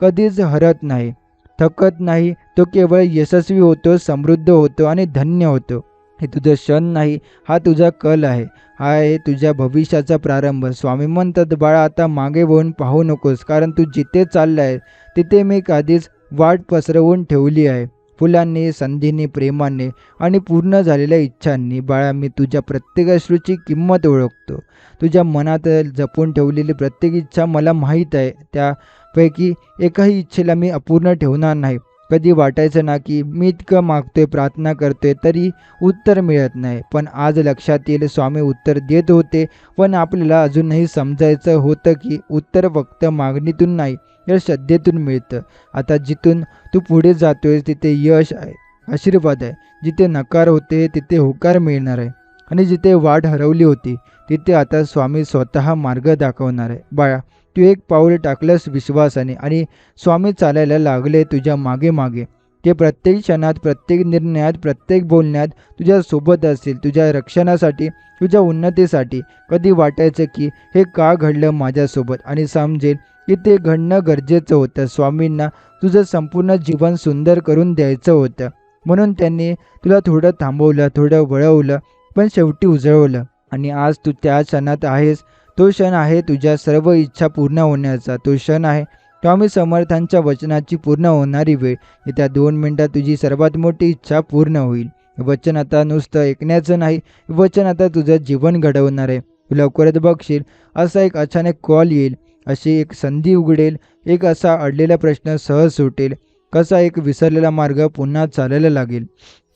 कधीच हरत नाही, थकत नाही. तो केवळ यशस्वी होतो, समृद्ध होतो आणि धन्य होतो. हे तुझं क्षण नाही, हा तुझा कल आहे. हा आहे तुझ्या भविष्याचा प्रारंभ. स्वामी म्हणतात, बाळा, आता मागे वळून पाहू नकोस, कारण तू जिथे चालला आहे तिथे मी कधीच वाट पसरवून ठेवली आहे. फुलांनी, संधींनी, प्रेमाने आणि पूर्ण झालेल्या इच्छांनी. बाळा, मी तुझ्या प्रत्येक अश्रूची किंमत ओळखतो. तुझ्या मनात जपून ठेवलेली प्रत्येक इच्छा मला माहीत आहे. त्यापैकी एकाही इच्छेला मी अपूर्ण ठेवणार नाही. कधी वाटायचं ना की मी इतकं मागतोय, प्रार्थना करतोय, तरी उत्तर मिळत नाही. पण आज लक्षात येईल, स्वामी उत्तर देत होते, पण आपल्याला अजूनही समजायचं होतं की उत्तर फक्त मागणीतून नाही, तर श्रद्धेतून मिळतं. आता जिथून तू पुढे जातोय तिथे यश आहे, आशीर्वाद आहे. जिथे नकार होते तिथे होकार मिळणार आहे आणि जिथे वाट हरवली होती तिथे आता स्वामी स्वतः मार्ग दाखवणार आहे. बाळा, तू एक पाऊल टाकलंस विश्वासाने आणि स्वामी चालायला लागले तुझ्या मागे मागे. ते प्रत्येक क्षणात, प्रत्येक निर्णयात, प्रत्येक बोलण्यात तुझ्या सोबत असतील, तुझ्या रक्षणासाठी, तुझ्या उन्नतीसाठी. कधी वाटायचं की हे का घडलं माझ्यासोबत, आणि समजेल की ते घडणं गरजेचं होतं. स्वामींना तुझं संपूर्ण जीवन सुंदर करून द्यायचं होतं, म्हणून त्यांनी तुला थोडं थांबवलं, थोडं वळवलं, पण शेवटी उजळवलं. आणि आज तू त्या क्षणात आहेस. तो क्षण आहे तुझ्या सर्व इच्छा पूर्ण होण्याचा. तो क्षण आहे स्वामी समर्थांच्या वचनाची पूर्ण होणारी वेळ. येत्या 2 मिनिटात तुझी सर्वात मोठी इच्छा पूर्ण होईल. हे वचन आता नुसतं ऐकण्याचं नाही, हे वचन आता तुझं जीवन घडवणार आहे. तू लवकरच बघशील, असा एक अचानक कॉल येईल, अशी एक संधी उघडेल, एक असा अडलेला प्रश्न सहज सुटेल, कसा एक विसरलेला मार्ग पुन्हा चालायला लागेल.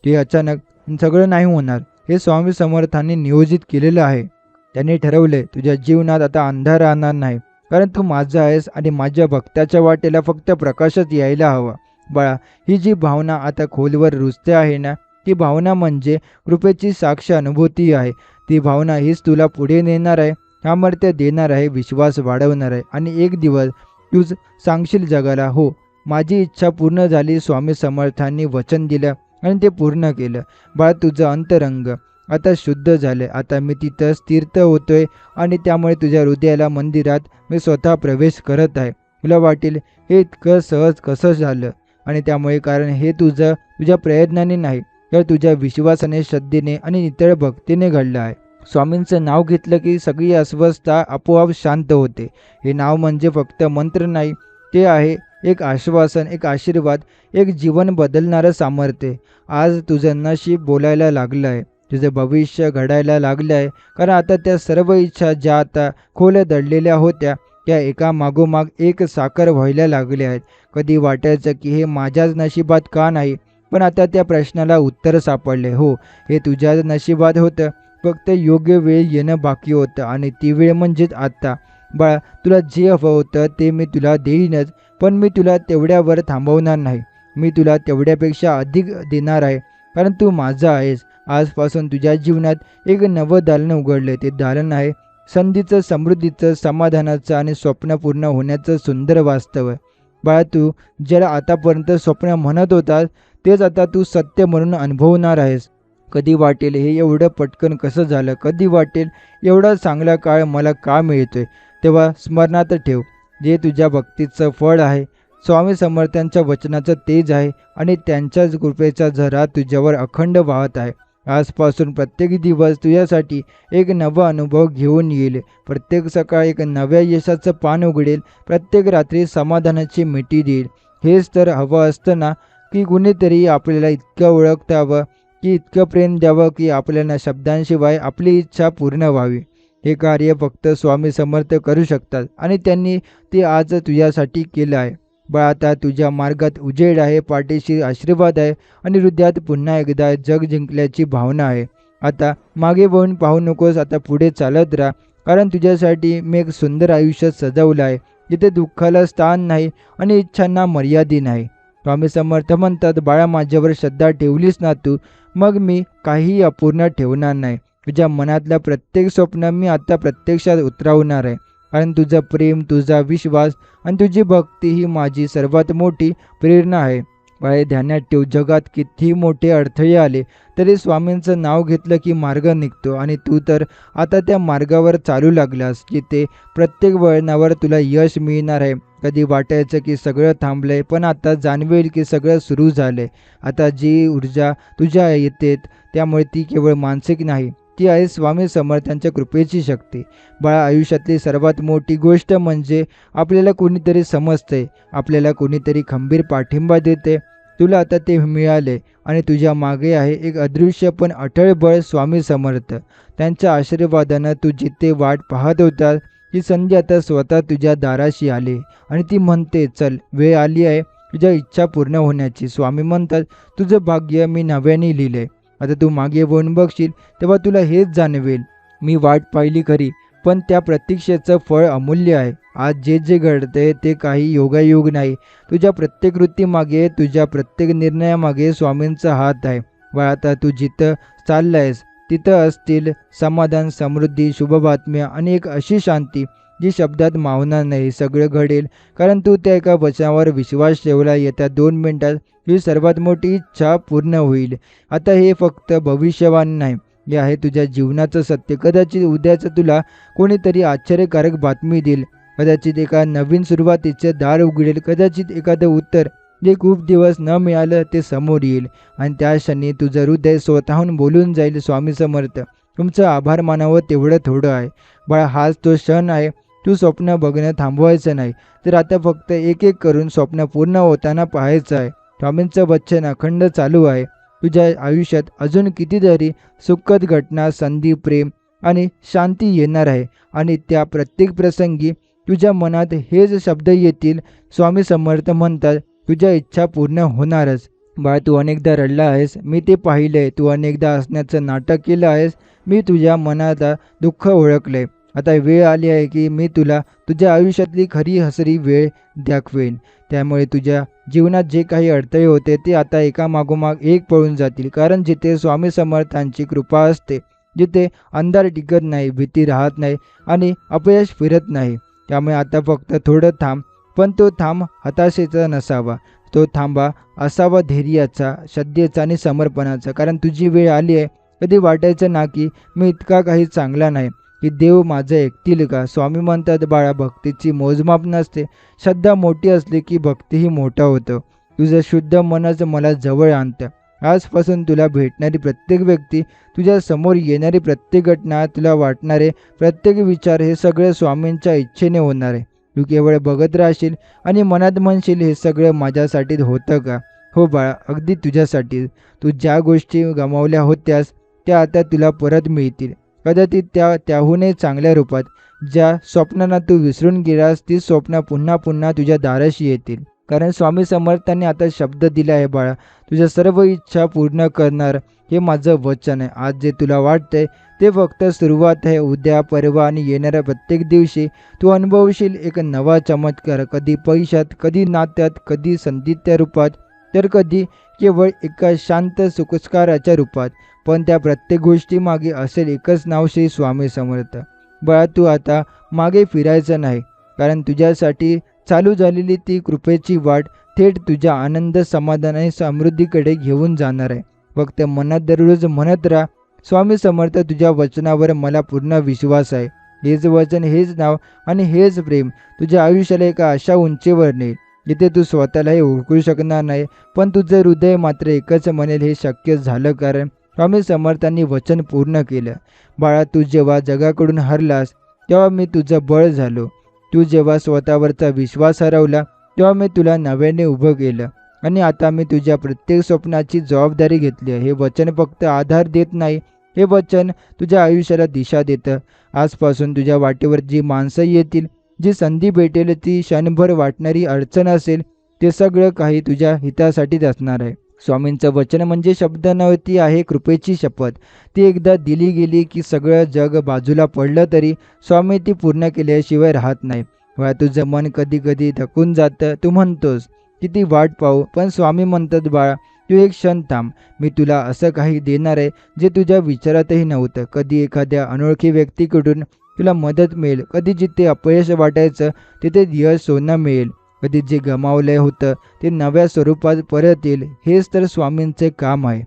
ते अचानक सगळं नाही होणार, हे स्वामी समर्थांनी नियोजित केलेलं आहे. त्यांनी ठरवले तुझ्या जीवनात आता अंधार राहणार नाही, कारण तू माझा आहेस आणि माझ्या भक्ताच्या वाटेला फक्त प्रकाशच यायला हवा. बाळा, ही जी भावना आता खोलवर रुजते आहे ना, ती भावना म्हणजे कृपेची साक्ष अनुभूती आहे. ती भावना हीच तुला पुढे नेणार आहे, सामर्थ्य देणार आहे, विश्वास वाढवणार आहे. आणि एक दिवस तूच सांगशील जगाला, हो, माझी इच्छा पूर्ण झाली. स्वामी समर्थांनी वचन दिलं आणि ते पूर्ण केलं. बाळा, तुझं अंतरंग आता शुद्ध झालं. आता मी तिथं स्थिर होतोय आणि त्यामुळे तुझ्या हृदयाला, मंदिरात मी स्वतः प्रवेश करत आहे. तुला वाटेल हे इतकं सहज कसं झालं, आणि त्यामुळे कारण हे तुझ्या प्रयत्नाने नाही, तर तुझ्या विश्वासाने, श्रद्धेने आणि इतर भक्तीने घडलं आहे. स्वामींचं नाव घेतलं की सगळी अस्वस्थता आपोआप शांत होते. हे नाव म्हणजे फक्त मंत्र नाही, ते आहे एक आश्वासन, एक आशीर्वाद, एक जीवन बदलणारं सामर्थ्य. आज तुझं नशीब बोलायला लागलं आहे, तुझं भविष्य घडायला लागलं आहे. कारण आता त्या सर्व इच्छा ज्या आता खोल दडलेल्या होत्या, त्या एका मागोमाग एक साकार व्हायला लागल्या आहेत. कधी वाटायचं की हे माझ्याच नशिबात का नाही, पण आता त्या प्रश्नाला उत्तर सापडले. हो, हे तुझ्याच नशिबात होतं, फक्त योग्य वेळ येणं बाकी होतं, आणि ती वेळ म्हणजेच आत्ता. बाळा, तुला जे हवं होतं ते मी तुला देईनच, पण मी तुला तेवढ्यावर थांबवणार नाही. मी तुला तेवढ्यापेक्षा अधिक देणार आहे, कारण तू माझा आहेस. आजपासून तुझ्या जीवनात एक नवं दालन उघडले. ते दालन आहे संधीचं, समृद्धीचं, समाधानाचं आणि स्वप्न पूर्ण होण्याचं सुंदर वास्तव आहे. बाळा, तू ज्याला आतापर्यंत स्वप्न म्हणत होतास तेच आता तू सत्य म्हणून अनुभवणार आहेस. कधी वाटेल हे एवढं पटकन कसं झालं, कधी वाटेल एवढा चांगला काळ मला का मिळतोय, तेव्हा स्मरणात ठेव, जे तुझ्या भक्तीचं फळ आहे. स्वामी समर्थांच्या वचनाचं तेज आहे आणि त्यांच्याच कृपेचा झरा तुझ्यावर अखंड वाहत आहे. आजपासून प्रत्येक दिवस तुझ्यासाठी एक नवा अनुभव घेऊन येईल. प्रत्येक सकाळ एक नव्या यशाचं पान उघडेल. प्रत्येक रात्री समाधानाची मिठी देईल. हेच तर हवं असतं ना, की कुणीतरी आपल्याला इतकं ओळखावं, की इतकं प्रेम द्यावं, की आपल्याला शब्दांशिवाय आपली इच्छा पूर्ण व्हावी. हे कार्य फक्त स्वामी समर्थ करू शकतात आणि त्यांनी ते आज तुझ्यासाठी केलं आहे. बाळा, आता तुझ्या मार्गात उजेड आहे, पाठीशी आशीर्वाद आहे आणि हृदयात पुन्हा एकदा जग जिंकल्याची भावना आहे. आता मागे वळून पाहू नकोस, आता पुढे चालत राहा. कारण तुझ्यासाठी मी एक सुंदर आयुष्य सजवलं आहे, जिथे दुःखाला स्थान नाही आणि इच्छांना मर्यादा नाही. स्वामी समर्थ म्हणतात, बाळा, माझ्यावर श्रद्धा ठेवलीस ना तू, मग मी काहीही अपूर्ण ठेवणार नाही. तुझ्या मनातलं प्रत्येक स्वप्न मी आता प्रत्यक्षात उतरवणार आहे. कारण तुझं प्रेम, तुझा विश्वास आणि तुझी भक्ती ही माझी सर्वात मोठी प्रेरणा आहे. बाळे, ध्यानात ठेव, जगात कितीही मोठे अडथळे आले तरी स्वामींचं नाव घेतलं की मार्ग निघतो आणि तू तर आता त्या मार्गावर चालू लागलास, जिथे प्रत्येक वळणावर तुला यश मिळणार आहे. कधी वाटायचं की सगळं थांबलंय, पण आता जाणवेल की सगळं सुरू झालंय. आता जी ऊर्जा तुझ्या येते त्यामुळे ती केवळ मानसिक नाही, ती आहे स्वामी समर्थांच्या कृपेची शक्ती. बाळा, आयुष्यातली सर्वात मोठी गोष्ट म्हणजे आपल्याला कोणीतरी समजते, आपल्याला कोणीतरी खंबीर पाठिंबा देते. तुला आता ते मिळाले आणि तुझ्या मागे आहे एक अदृश्य पण अटळ बळ, स्वामी समर्थ. त्यांच्या आशीर्वादानं तू जिथे वाट पाहत होता ही संधी आता स्वतः तुझ्या दाराशी आली आणि ती म्हणते, चल, वेळ आली आहे तुझ्या इच्छा पूर्ण होण्याची. स्वामी म्हणतात, तुझं भाग्य मी नव्याने लिहिले. आता तू मागे वळून बघशील तेव्हा तुला हेच जाणवेल, मी वाट पाहिली खरी, पण त्या प्रतीक्षेचं फळ अमूल्य आहे. आज जे जे घडते ते काही योगायोग नाही. तुझ्या प्रत्येक कृतीमागे, तुझ्या प्रत्येक निर्णयामागे स्वामींचा हात आहे. बाळा, आता तू जिथं चाललायस तिथं असतील समाधान, समृद्धी, शुभ बातम्या आणि एक अशी शांती जी शब्दात मावणार नाही. सगळं घडेल कारण तू त्या एका वचनावर विश्वास ठेवला. येत्या 2 मिनिटात ही सर्वात मोठी इच्छा पूर्ण होईल. आता हे फक्त भविष्यवाणी नाही, हे आहे तुझ्या जीवनाचं सत्य. कदाचित उद्याचं तुला कोणीतरी आश्चर्यकारक बातमी देईल. कदाचित एका नवीन सुरुवातीचे दार उघडेल. कदाचित एखादं उत्तर जे खूप दिवस न मिळालं ते समोर येईल आणि त्या क्षणी तुझं हृदय स्वतःहून बोलून जाईल, स्वामी समर्थ, तुमचं आभार मानावं तेवढं थोडं आहे. बाळा, हाच तो क्षण आहे. तू स्वप्न बघणं थांबवायचं नाही, तर आता फक्त एक एक करून स्वप्न पूर्ण होताना पाहायचं आहे. स्वामींचं वचन अखंड चालू आहे. तुझ्या आयुष्यात अजून कितीतरी सुखद घटना, संधी, प्रेम आणि शांती येणार आहे आणि त्या प्रत्येक प्रसंगी तुझ्या मनात हेच शब्द येतील, स्वामी समर्थ म्हणतात, तुझ्या इच्छा पूर्ण होणारच. बाळ, तू अनेकदा रडला आहेस, मी ते पाहिलंय. तू अनेकदा हसण्याचं नाटक केलं आहेस, मी तुझ्या मनात दुःख ओळखलंय. आता वेळ आली आहे की मी तुला तुझ्या आयुष्यातली खरी हसरी वेळ दाखवेन. त्यामुळे तुझ्या जीवनात जे काही अडथळे होते ते आता एकामागोमाग एक पळून जातील. कारण जिथे स्वामी समर्थांची कृपा असते, जिथे अंधार टिकत नाही, भीती राहत नाही आणि अपयश फिरत नाही. त्यामुळे आता फक्त थोडं थांब, पण तो थांब हताशेचा नसावा. तो थांबा असावा धैर्याचा, श्रद्धेचा आणि समर्पणाचा. कारण तुझी वेळ आली आहे. कधी वाटायचं ना की मी इतका काही चांगला नाही, की देव माझं ऐकतील का. स्वामी म्हणतात, बाळा, भक्तीची मोजमाप नसते. श्रद्धा मोठी असली की भक्तीही मोठं होतं. तुझं शुद्ध मनच मला जवळ आणतं. आजपासून तुला भेटणारी प्रत्येक व्यक्ती, तुझ्या समोर येणारी प्रत्येक घटना, तुला वाटणारे प्रत्येक विचार, हे सगळं स्वामींच्या इच्छेने होणार आहे. तू केवळ बघत राहशील आणि मनात म्हणशील, हे सगळं माझ्यासाठी होतं का. हो बाळा, अगदी तुझ्यासाठी. तू ज्या गोष्टी गमावल्या होत्यास त्या आता तुला परत मिळतील. कदाचित त्याहूनही चांगल्या रूपात. ज्या स्वप्नांना तू विसरून गेलास ती स्वप्न पुन्हा पुन्हा तुझ्या दाराशी येतील. कारण स्वामी समर्थांनी आता शब्द दिला आहे, बाळा, तुझ्या सर्व इच्छा पूर्ण करणार, हे माझं वचन आहे. आज जे तुला वाटतंय ते फक्त सुरुवात आहे. उद्या, परवा आणि येणाऱ्या प्रत्येक दिवशी तू अनुभवशील एक नवा चमत्कार. कधी पैशात, कधी नात्यात, कधी संधीच्या रूपात, तर कधी केवळ एका शांत सुखस्काराच्या रूपात. पण त्या प्रत्येक गोष्टीमागे असेल एकच नाव, श्री स्वामी समर्थ. बाळा, तू आता मागे फिरायचं नाही. कारण तुझ्यासाठी चालू झालेली ती कृपेची वाट थेट तुझ्या आनंद, समाधान आणि समृद्धीकडे घेऊन जाणार आहे. फक्त मनात दररोज म्हणत राहा, स्वामी समर्थ, तुझ्या वचनावर मला पूर्ण विश्वास आहे. हेच वचन, हेच नाव आणि हेच प्रेम तुझ्या आयुष्याला एका अशा उंचीवर नेईल जिथे तू स्वतःलाही ओळखू शकणार नाही, पण तुझं हृदय मात्र एकच म्हणेल हे शक्य झालं, कारण स्वामी समर्थांनी वचन पूर्ण केलं. बाळा, तू जेव्हा जगाकडून हरलास तेव्हा मी तुझं बळ झालो. तू जेव्हा स्वतःवरचा विश्वास हरवला तेव्हा मी तुला नव्याने उभं केलं आणि आता मी तुझ्या प्रत्येक स्वप्नाची जबाबदारी घेतली आहे. हे वचन फक्त आधार देत नाही, हे वचन तुझ्या आयुष्याला दिशा देतं. आजपासून तुझ्या वाटेवर जी माणसं येतील, जी संधी भेटेल, ती क्षणभर वाटणारी अडचण असेल, ते सगळं काही तुझ्या हितासाठीच असणार आहे. स्वामींचं वचन म्हणजे शब्द नव्हती, आहे कृपेची शपथ. ती एकदा दिली गेली की सगळं जग बाजूला पडलं तरी स्वामी ती पूर्ण केल्याशिवाय राहत नाही. वा, तुझं मन कधी कधी थकून जातं, तू म्हणतोस किती वाट पाहू, पण स्वामी म्हणतात, बाळा तू एक क्षण थांब, मी तुला असं काही देणार आहे जे तुझ्या विचारातही नव्हतं. कधी एखाद्या अनोळखी व्यक्तीकडून तुला मदत मिळेल, कधी जिथे अपयश वाटायचं तिथे यश सोनं मिळेल, कधी जे गमावलं होतं ते नव्या स्वरूपात परत येईल. हेच तर स्वामींचे काम आहे,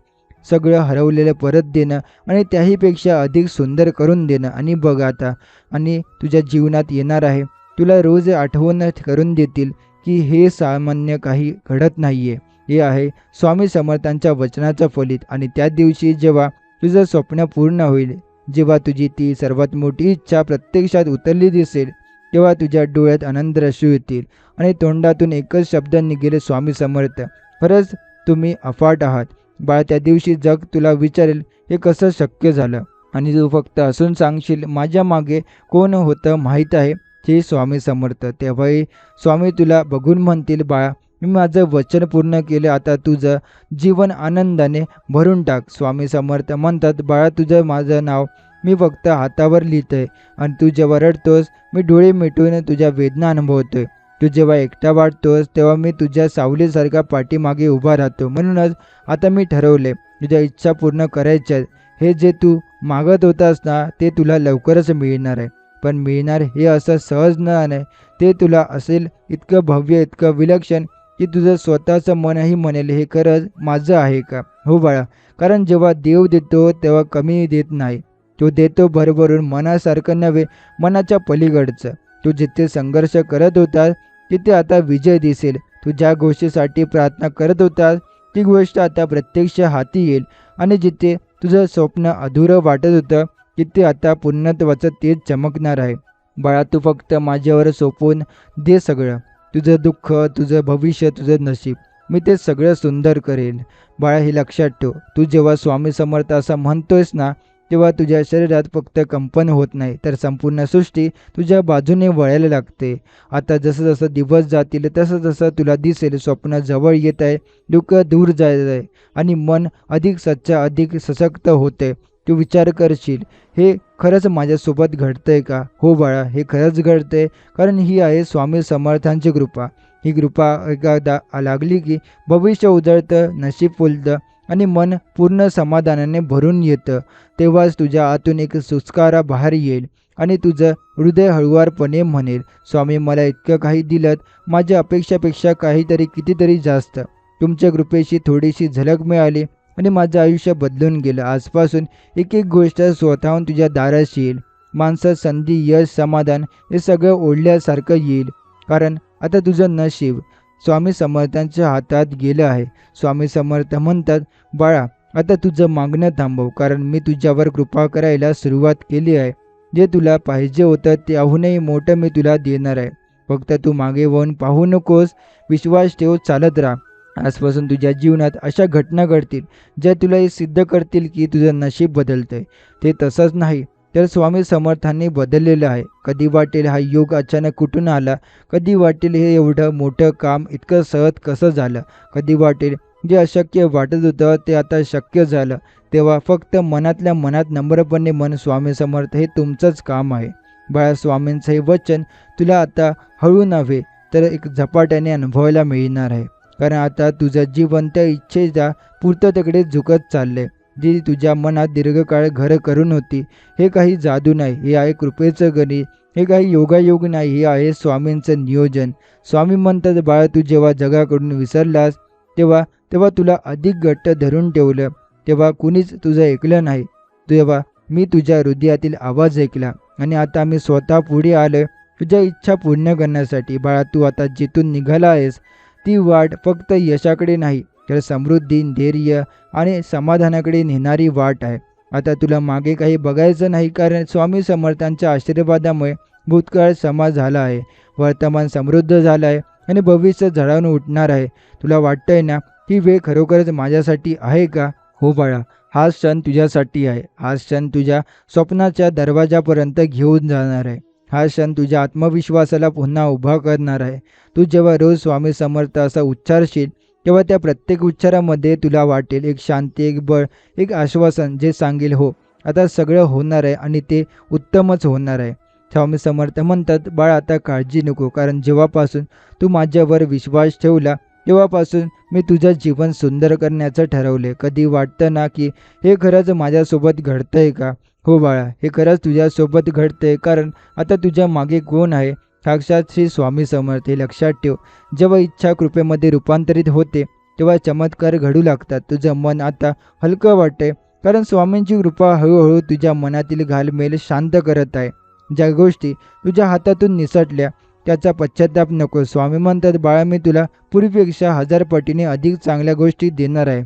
सगळं हरवलेलं परत देणं आणि त्याहीपेक्षा अधिक सुंदर करून देणं. आणि बघ आता, आणि तुझ्या जीवनात येणार आहे, तुला रोज आठवण करून देतील की हे सामान्य काही घडत नाहीये, हे आहे स्वामी समर्थांच्या वचनाचं फलित. आणि त्या दिवशी जेव्हा तुझं स्वप्न पूर्ण होईल, जेव्हा तुझी ती सर्वात मोठी इच्छा प्रत्यक्षात उतरली दिसेल, तेव्हा तुझ्या डोळ्यात आनंद अश्रू येतील आणि तोंडातून एकच शब्द निघेल, स्वामी समर्थ, खरंच तुम्ही अफाट आहात. बाळा, त्या दिवशी जग तुला विचारेल हे कसं शक्य झालं, आणि तू फक्त हसून सांगशील, माझ्या मागे कोण होतं माहीत आहे, हे स्वामी समर्थ. तेव्हाही स्वामी तुला बघून म्हणतील, बाळा मी माझं वचन पूर्ण केलं, आता तुझं जीवन आनंदाने भरून टाक. स्वामी समर्थ म्हणतात, बाळा तुझं माझं नाव मी फक्त हातावर लिहितोय, आणि तू जेव्हा रडतोस मी डोळे मिटून तुझ्या वेदना अनुभवतोय. तू जेव्हा एकटा वाटतोस तेव्हा मी तुझ्या सावलीसारखा पाठीमागे उभा राहतो. म्हणूनच आता मी ठरवले, तुझ्या इच्छा पूर्ण करायच्या. हे जे तू मागत होतास ना, ते तुला लवकरच मिळणार आहे. पण मिळणार हे असं सहज नाही, ते तुला असेल इतकं भव्य, इतकं विलक्षण की तुझं स्वतःचं मनही म्हणेल, हे खरंच माझं आहे का? हो बाळा, कारण जेव्हा देव देतो तेव्हा कमी देत नाही, तो देतो भरभरून, मनासारखं नव्हे, मनाच्या पलीकडचं. तू जिथे संघर्ष करत होतास तिथे आता विजय दिसेल. तू ज्या गोष्टीसाठी प्रार्थना करत होतास ती गोष्ट आता प्रत्यक्ष हाती येईल, आणि जिथे तुझं स्वप्न अधुरं वाटत होतं तिथे आता पूर्णत्वाचं तेज चमकणार आहे. बाळा, तू फक्त माझ्यावर सोपवून दे सगळं, तुझं दुःख, तुझं भविष्य, तुझं नशीब, मी ते सगळं सुंदर करेल. बाळा, हे लक्षात ठेव, तू जेव्हा स्वामी समर्थ असं म्हणतोयस ना, तेव्हा तुझ्या शरीरात फक्त कंपन होत नाही, तर संपूर्ण सृष्टी तुझ्या बाजूने वळायला लागते. आता जसं जसं दिवस जातील तसं तसं तुला दिसेल, स्वप्न जवळ येत आहे, दुःख दूर जात आहे, आणि मन अधिक सच्च, अधिक सशक्त होते. तू विचार करशील, हे खरंच माझ्यासोबत घडतंय का? हो बाळा, हे खरंच घडतंय, कारण ही आहे स्वामी समर्थांची कृपा. ही कृपा एकदा लागली की भविष्य उजळतं, नशीब फुलतं आणि मन पूर्ण समाधानाने भरून येतं. तेव्हाच तुझ्या आतून एक सुस्कारा बाहेर येईल आणि तुझं हृदय हळुवारपणे म्हणेल, स्वामी मला इतकं काही दिलं, माझ्या अपेक्षापेक्षा काहीतरी कितीतरी जास्त. तुमच्या कृपेशी थोडीशी झलक मिळाली आणि माझं आयुष्य बदलून गेलं. आजपासून एक एक गोष्ट स्वतःहून तुझ्या दाराशी येईल. माणसं, संधी, यश, समाधान हे सगळं ओढल्यासारखं येईल, कारण आता तुझं नशीब स्वामी समर्थांच्या हातात गेलं आहे. स्वामी समर्थ म्हणतात, बाळा आता तुझं मागणं थांबव, कारण मी तुझ्यावर कृपा करायला सुरुवात केली आहे. जे तुला पाहिजे होतं त्याहूनही मोठं मी तुला देणार आहे. फक्त तू मागे वळून पाहू नकोस, विश्वास ठेव, चालत राहा. आजपासून तुझ्या जीवनात अशा घटना घडतील ज्या तुला हे सिद्ध करतील की तुझं नशीब बदलतंय. ते तसंच नाही तर स्वामी समर्थांनी बदललेलं आहे. कधी वाटेल हा योग अचानक कुठून आला, कधी वाटेल हे एवढं मोठं काम इतकं सहज कसं झालं, कधी वाटेल जे अशक्य वाटत होतं ते आता शक्य झालं. तेव्हा फक्त मनातल्या मनात नम्रपणे मन, स्वामी समर्थ हे तुमचंच काम आहे. बाळा, स्वामींचं हे वचन तुला आता हळू नव्हे तर एक झपाट्याने अनुभवायला मिळणार आहे, कारण आता तुझं जीवन त्या इच्छेच्या पूर्ततेकडे झुकत चाललंय, जी तुझ्या मनात दीर्घकाळ घर करून होती. हे काही जादू नाही, हे आहे कृपेचं गणित. हे काही योगायोग नाही, हे आहे स्वामींचं नियोजन. स्वामी म्हणतात, बाळा तू जेव्हा जगाकडून विसरलास तेव्हा तेव्हा तुला अधिक घट्ट धरून ठेवलं, तेव्हा कुणीच तुझं ऐकलं नाही. तेव्हा मी तुझ्या हृदयातील आवाज ऐकला आणि आता मी स्वतः पुढे आलोय तुझ्या इच्छा पूर्ण करण्यासाठी. बाळा, तू आता जिथून निघाला आहेस ती वाट फक्त यशाकडे नाही तर समृद्धी, धैर्य आणि समाधानाकडे नेणारी वाट आहे. आता तुला मागे काही बघायचं नाही, कारण स्वामी समर्थांच्या आशीर्वादामुळे भूतकाळ समाज झाला आहे, वर्तमान समृद्ध झालं आहे आणि भविष्य झळावून उठणार आहे. तुला वाटतंय ना ही वेळ खरोखरच माझ्यासाठी आहे का? हो बाळा, हा क्षण तुझ्यासाठी आहे. हा क्षण तुझ्या स्वप्नाच्या दरवाजापर्यंत घेऊन जाणार आहे. हा क्षण तुझ्या आत्मविश्वासाला पुन्हा उभा करणार आहे. तू जेव्हा रोज स्वामी समर्थ असा उच्चारशील तेव्हा त्या प्रत्येक उच्चारामध्ये तुला वाटेल एक शांती, एक बळ, एक आश्वासन जे सांगेल हो आता सगळं होणार आहे आणि ते उत्तमच होणार आहे. स्वामी समर्थ म्हणतात, बाळ आता काळजी नको, कारण जेव्हापासून तू माझ्यावर विश्वास ठेवला तेव्हापासून मी तुझं जीवन सुंदर करण्याचं ठरवले. कधी वाटतं ना की हे खरंच माझ्यासोबत घडतंय का? हो बाळा, हे खरंच तुझ्यासोबत घडतंय, कारण आता तुझ्या मागे कोण आहे? साक्षात श्री स्वामी समर्थ. हे लक्षात ठेव, जेव्हा इच्छा कृपेमध्ये रूपांतरित होते तेव्हा चमत्कार घडू लागतात. तुझं मन आता हलकं वाटतंय, कारण स्वामींची कृपा हळूहळू तुझ्या मनातील घालमेल शांत करत आहे. ज्या गोष्टी तुझ्या हातातून निसटल्या त्याचा पश्चाताप नको. स्वामी म्हणतात, बाळा, मी तुला पूर्वीपेक्षा 1000 पटीने अधिक चांगल्या गोष्टी देणार आहे.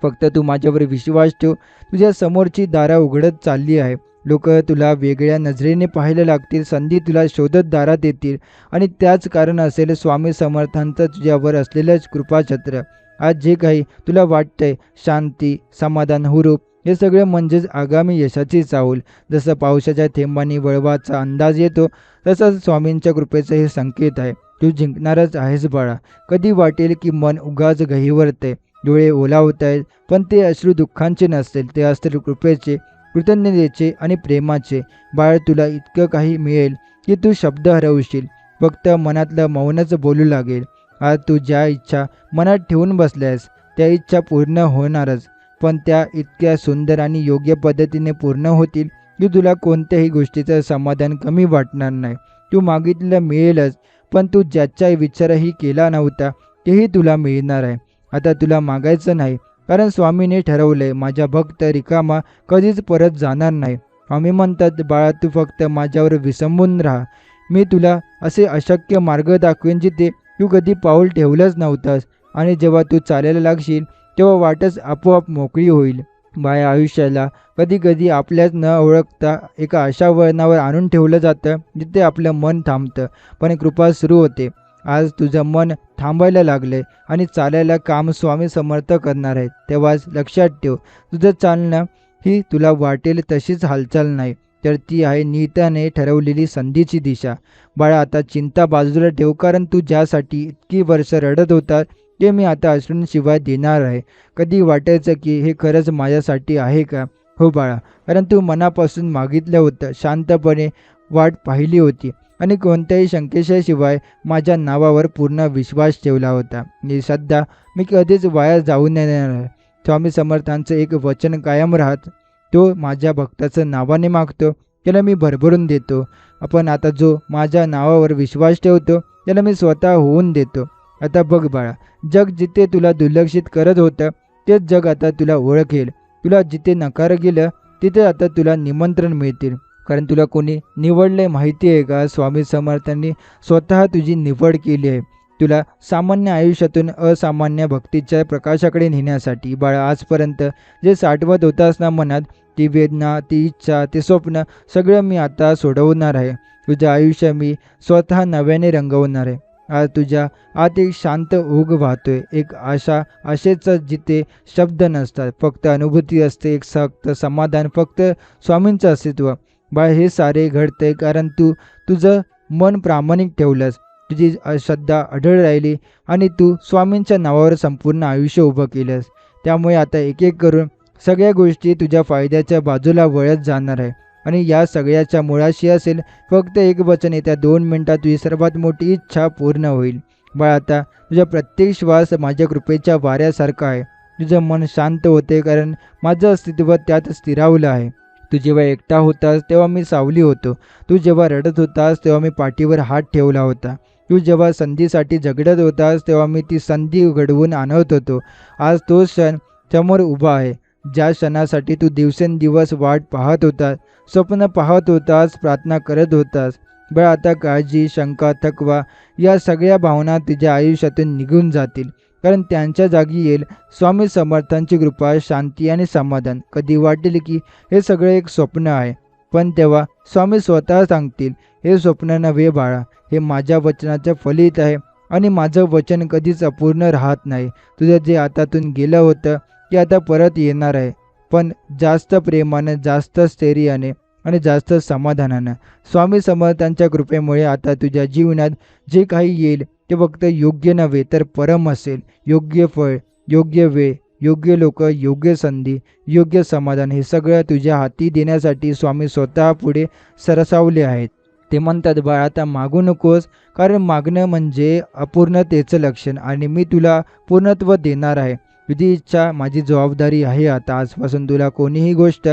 फक्त तू माझ्यावर विश्वास ठेव. तुझ्या समोरची दारं उघडत चालली आहे. लोक तुला वेगळ्या नजरेने पाहायला लागतील, संधी तुला शोधत दारात येतील आणि त्याच कारण असेल स्वामी समर्थांचं तुझ्यावर असलेलं कृपाछत्र. आज जे काही तुला वाटतंय, शांती, समाधान, हुरूप, हे सगळं म्हणजेच आगामी यशाची चाहूल. जसं पावसाच्या थेंबांनी वळवाचा अंदाज येतो तसंच स्वामींच्या कृपेचं हे संकेत आहे. तू जिंकणारच आहेस बाळा. कधी वाटेल की मन उगाच गहिवरते, डोळे ओलावत आहेत, पण ते अश्रू दुःखांचे नसतील, ते असतील कृपेचे, कृतज्ञतेचे आणि प्रेमाचे. बाळ, तुला इतकं काही मिळेल की तू शब्द हरवशील, फक्त मनातलं मौनच बोलू लागेल. आज तू ज्या इच्छा मनात ठेवून बसल्यास त्या इच्छा पूर्ण होणारच, पण त्या इतक्या सुंदर आणि योग्य पद्धतीने पूर्ण होतील की तुला कोणत्याही गोष्टीचं समाधान कमी वाटणार नाही. तू मागितलेलं मिळेलच, पण तू ज्याचा विचारही केला नव्हता तेही तुला मिळणार आहे. आता तुला मागायचं नाही, कारण स्वामीने ठरवलंय, माझा भक्त रिकामा कधीच परत जाणार नाही. स्वामी म्हणतात, बाळा, तू फक्त माझ्यावर विसंबून राहा. मी तुला असे अशक्य मार्ग दाखवेन जिथे तू कधी पाऊल ठेवलंच नव्हतास, आणि जेव्हा तू चालायला लागशील तेव्हा वाटच आपोआप मोकळी होईल. बाळा, आयुष्याला कधी कधी आपल्याच न ओळखता एका अशा वळणावर आणून ठेवलं जातं जिथे आपलं मन थांबतं, पण कृपा सुरू होते. आज तुझं मन थांबायला लागलंय आणि चालायला काम स्वामी समर्थ करणार आहेत. तेव्हाच लक्षात ठेव, तुझं चालणं ही तुला वाटेल तशीच हालचाल नाही, तर ती आहे नियतीने ठरवलेली संधीची दिशा. बाळा, आता चिंता बाजूला ठेव, कारण तू ज्यासाठी इतकी वर्ष रडत होता ते मी आता अश्रूंशिवाय देणार आहे. कधी वाटायचं की हे खरंच माझ्यासाठी आहे का? हो बाळा, कारण तू मनापासून मागितलं होतं, शांतपणे वाट पाहिली होती आणि कोणत्याही शंकेशिवाय माझ्या नावावर पूर्ण विश्वास ठेवला होता. आणि सध्या मी कधीच वाया जाऊ नये देणार. स्वामी समर्थांचं एक वचन कायम राहत, तो माझ्या भक्ताचं नावाने मागतो त्याला मी भरभरून देतो. आपण आता जो माझ्या नावावर विश्वास ठेवतो त्याला मी स्वतः होऊन देतो. आता बघ बाळा, जग जिथे तुला दुर्लक्षित करत होतं तेच जग आता तुला ओळखेल. तुला जिथे नकार गेलं तिथे आता तुला निमंत्रण मिळतील, कारण तुला कोणी निवडले माहिती आहे का? स्वामी समर्थांनी स्वतः तुझी निवड केली आहे, तुला सामान्य आयुष्यातून असामान्य भक्तीच्या प्रकाशाकडे नेण्यासाठी. बाळा, आजपर्यंत जे साठवत होतास ना मनात, ती वेदना, ती इच्छा, ते स्वप्न, सगळं मी आता सोडवणार आहे. तुझं आयुष्य मी स्वतः नव्याने रंगवणार आहे. आज तुझ्या आत एक शांत ओघ वाहतोय, एक आशेच जिथे शब्द नसतात, फक्त अनुभूती असते, एक सक्त समाधान, फक्त स्वामींचं अस्तित्व. बाळ, हे सारे घडतंय कारण तू तुझं मन प्रामाणिक ठेवलंस, तुझी श्रद्धा अढळ राहिली आणि तू स्वामींच्या नावावर संपूर्ण आयुष्य उभं केलंस. त्यामुळे आता एक एक करून सगळ्या गोष्टी तुझ्या फायद्याच्या बाजूला वळत जाणार आहे आणि या सगळ्याच्या मुळाशी असेल फक्त एक वचन. येत्या 2 मिनिटात तुझी सर्वात मोठी इच्छा पूर्ण होईल. बाळ, आता तुझा प्रत्येक श्वास माझ्या कृपेच्या वाऱ्यासारखा आहे. तुझं मन शांत होते, कारण माझं अस्तित्व त्यात स्थिरावलं आहे. तू जेव्हा एकटा होतास तेव्हा मी सावली होतो. तू जेव्हा रडत होतास तेव्हा मी पाठीवर हात ठेवला होता. तू जेव्हा संधीसाठी झगडत होतास तेव्हा मी ती संधी घडवून आणत होतो. आज तो क्षण समोर उभा आहे, ज्या क्षणासाठी तू दिवसेंदिवस वाट पाहत होतास, स्वप्न पाहत होतास, प्रार्थना करत होतास. बरं आता काळजी, शंका, थकवा या सगळ्या भावना तुझ्या आयुष्यातून निघून जातील. कारण त्यांच्या जागी येईल स्वामी समर्थांची कृपा, शांती आणि समाधान. कधी वाटेल की हे सगळे एक स्वप्न आहे, पण तेव्हा स्वामी स्वतः सांगतील, हे स्वप्न नव्हे बाळा, हे माझ्या वचनाचे फलित आहे आणि माझं वचन कधीच अपूर्ण राहत नाही. तुझं जे हातातून गेलं होतं ते आता परत येणार आहे, पण जास्त प्रेमानं, जास्त स्थैर्याने आणि जास्त समाधानानं. स्वामी समर्थांच्या कृपेमुळे आता तुझ्या जीवनात जे काही येईल ते फक्त योग्य नव्हे तर परम असेल. योग्य फळ, योग्य वेळ, योग्य लोक, योग्य संधी, योग्य समाधान हे सगळं तुझ्या हाती देण्यासाठी स्वामी स्वतः पुढे सरसावले आहेत. ते म्हणतात, बाळा आता मागू नकोस, कारण मागणं म्हणजे अपूर्णतेचं लक्षण आणि मी तुला पूर्णत्व देणार आहे. तुझी इच्छा माझी जबाबदारी आहे. आता आजपासून तुला कोणीही गोष्ट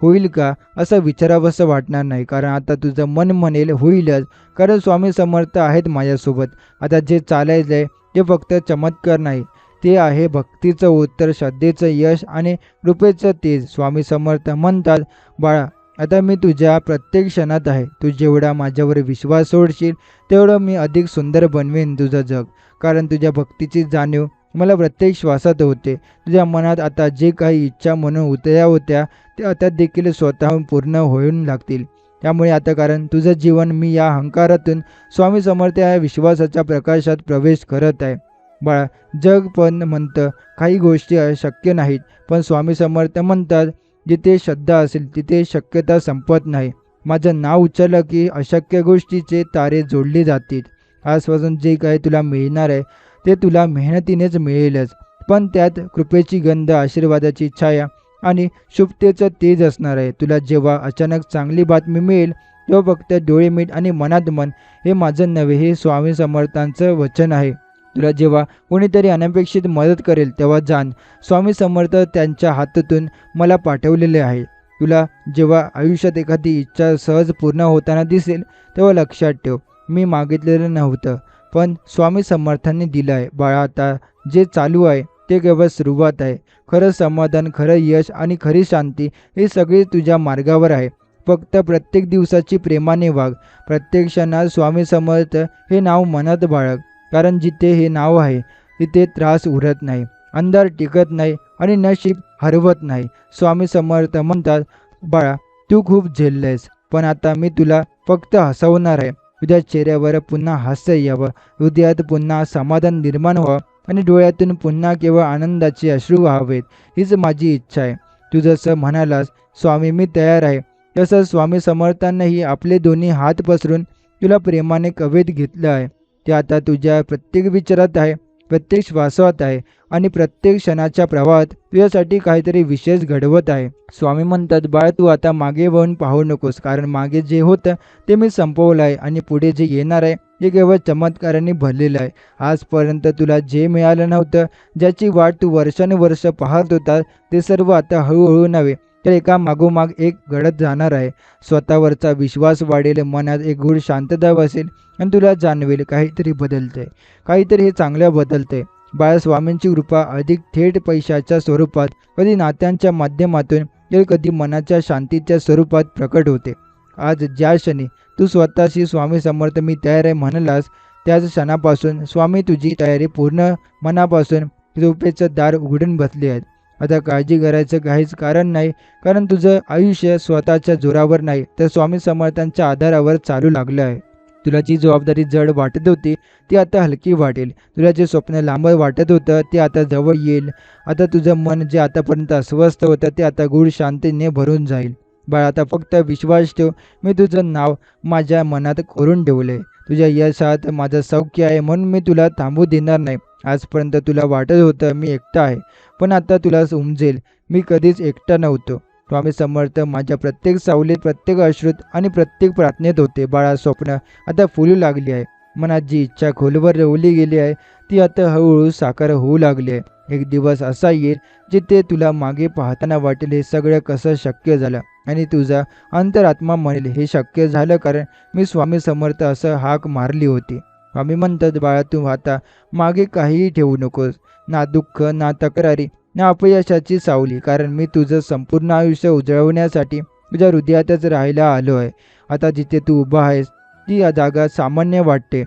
होईल का असं विचारावंसं वाटणार नाही, कारण आता तुझं मन म्हणेल होईलच, कारण स्वामी समर्थ आहेत माझ्यासोबत. आता जे चालायचं आहे ते फक्त चमत्कार नाही, ते आहे भक्तीचं उत्तर, श्रद्धेचं यश आणि कृपेचं तेज. स्वामी समर्थ म्हणतात, बाळा आता मी तुझ्या प्रत्येक क्षणात आहे. तू जेवढा माझ्यावर विश्वास सोडशील तेवढं मी अधिक सुंदर बनवेन तुझं जग, कारण तुझ्या भक्तीची जाणीव मला प्रत्येक श्वासात होते. तुझ्या मनात आता जे काही इच्छा म्हणून उतरल्या होत्या ते आता देखील स्वतःहून पूर्ण होऊन लागतील. त्यामुळे आता कारण तुझं जीवन मी या अहंकारातून स्वामी समर्थ या विश्वासाच्या प्रकाशात प्रवेश करत आहे. बाळा जग पण म्हणतं काही गोष्टी अशक्य नाहीत, पण स्वामी समर्थ म्हणतात, जिथे श्रद्धा असेल तिथे शक्यता संपत नाही. माझं नाव उच्चारलं की अशक्य गोष्टीचे तारे जोडले जातील. आजपासून जे काही तुला मिळणार आहे ते तुला मेहनतीनेच मिळेलच, पण त्यात कृपेची गंध, आशीर्वादाची छाया आणि शुभतेचं तेज असणार आहे. तुला जेव्हा अचानक चांगली बातमी मिळेल तेव्हा फक्त डोळे मीट आणि मनात मन, हे माझं नव्हे, हे स्वामी समर्थांचं वचन आहे. तुला जेव्हा कोणीतरी अनपेक्षित मदत करेल तेव्हा जाण, स्वामी समर्थ त्यांच्या हातातून मला पाठवलेले आहे. तुला जेव्हा आयुष्यात एखादी इच्छा सहज पूर्ण होताना दिसेल तेव्हा लक्षात ठेव, मी मागितलेलं नव्हतं, पण स्वामी समर्थांनी दिलं आहे. बाळा आता जे चालू आहे ते केवळ सुरुवात आहे. खरं समाधान, खरं यश आणि खरी शांती हे सगळे तुझ्या मार्गावर आहे. फक्त प्रत्येक दिवसाची प्रेमाने वाग. प्रत्येक क्षणात स्वामी समर्थ हे नाव मनात बाळग, कारण जिथे हे नाव आहे तिथे त्रास उरत नाही, अंधार टिकत नाही आणि नशीब हरवत नाही. स्वामी समर्थ म्हणतात, बाळा तू खूप झेललंयस, पण आता मी तुला फक्त हसवणार आहे. तुझ्या चेहऱ्यावर पुन्हा हास्य यावं, हृदयात पुन्हा समाधान निर्माण व्हावं आणि डोळ्यातून पुन्हा केवळ आनंदाचे अश्रू व्हावेत. हीच माझी इच्छा आहे. तू जसं म्हणालास स्वामी मी तयार आहे, तसं स्वामी समर्थांनाही आपले दोन्ही हात पसरून तुला प्रेमाने कवेत घेतलं आहे. ते आता तुझ्या प्रत्येक विचारात आहे, प्रत्येक श्वासात आहे आणि प्रत्येक क्षणाच्या प्रवाहात तुझ्यासाठी काहीतरी विशेष घडवत आहे. स्वामी म्हणतात, बाळ तू आता मागे वळून पाहू नकोस, कारण मागे जे होतं ते मी संपवलं आहे आणि पुढे जे येणार आहे ते केवळ चमत्काराने भरलेलं आहे. आजपर्यंत तुला जे मिळालं नव्हतं, ज्याची वाट तू वर्षानुवर्ष पाहत होता, ते सर्व आता हळूहळू नव्हे तर एका मागोमाग एक घडत जाणार आहे. स्वतःवरचा विश्वास वाढेल, मनात एक गूढ शांतता बसेल आणि तुला जाणवेल काहीतरी बदलतंय, काहीतरी हे चांगलं बदलतंय. बाळ स्वामींची कृपा अधिक थेट पैशाच्या स्वरूपात, कधी नात्यांच्या माध्यमातून, तर कधी मनाच्या शांतीच्या स्वरूपात प्रकट होते. आज ज्या क्षणी तू स्वतःशी स्वामी समर्थ मी तयार आहे म्हणलास, त्याच क्षणापासून स्वामी तुझी तयारी पूर्ण मनापासून कृपेचं दार उघडून बसले आहेत. आता काळजी करायचं काहीच कारण नाही, कारण तुझं आयुष्य स्वतःच्या जोरावर नाही तर स्वामी समर्थांच्या आधारावर चालू लागलं आहे. तुला जी जबाबदारी जड वाटत होती ती आता हलकी वाटेल. तुला जे स्वप्न लांब वाटत होतं ते आता जवळ येईल. आता तुझं मन जे आतापर्यंत अस्वस्थ होतं ते आता गूढ शांतीने भरून जाईल. बाळ आता फक्त विश्वास ठेव, मी तुझं नाव माझ्या मनात कोरून ठेवले. तुझ्या यशात माझं सौख्य आहे, म्हणून मी तुला थांबू देणार नाही. आजपर्यंत तुला वाटत होतं मी एकटा आहे, पण आता तुला समजेल मी कधीच एकटा नव्हतो. स्वामी समर्थ माझ्या प्रत्येक सावलीत, प्रत्येक अश्रूत आणि प्रत्येक प्रार्थनेत होते. बाळा स्वप्न आता फुलू लागली आहे. मनात जी इच्छा खोलवर रोवली गेली आहे ती आता हळूहळू साकार होऊ लागली आहे. एक दिवस असा येईल जिथे तुला मागे पाहताना वाटेल हे सगळं कसं शक्य झालं आणि तुझा अंतरात्मा म्हणेल हे शक्य झालं कारण मी स्वामी समर्थ असं हाक मारली होती. स्वामी म्हणतात, बाळा तू आता मागे काहीही ठेवू नकोस, ना दुःख ना तक्रारी ना अपयशाची सावली, कारण मी तुझं संपूर्ण आयुष्य उजळवण्यासाठी तुझ्या हृदयातच राहायला आलो आहे. आता जिथे तू उभा आहेस ती जागा सामान्य वाटते,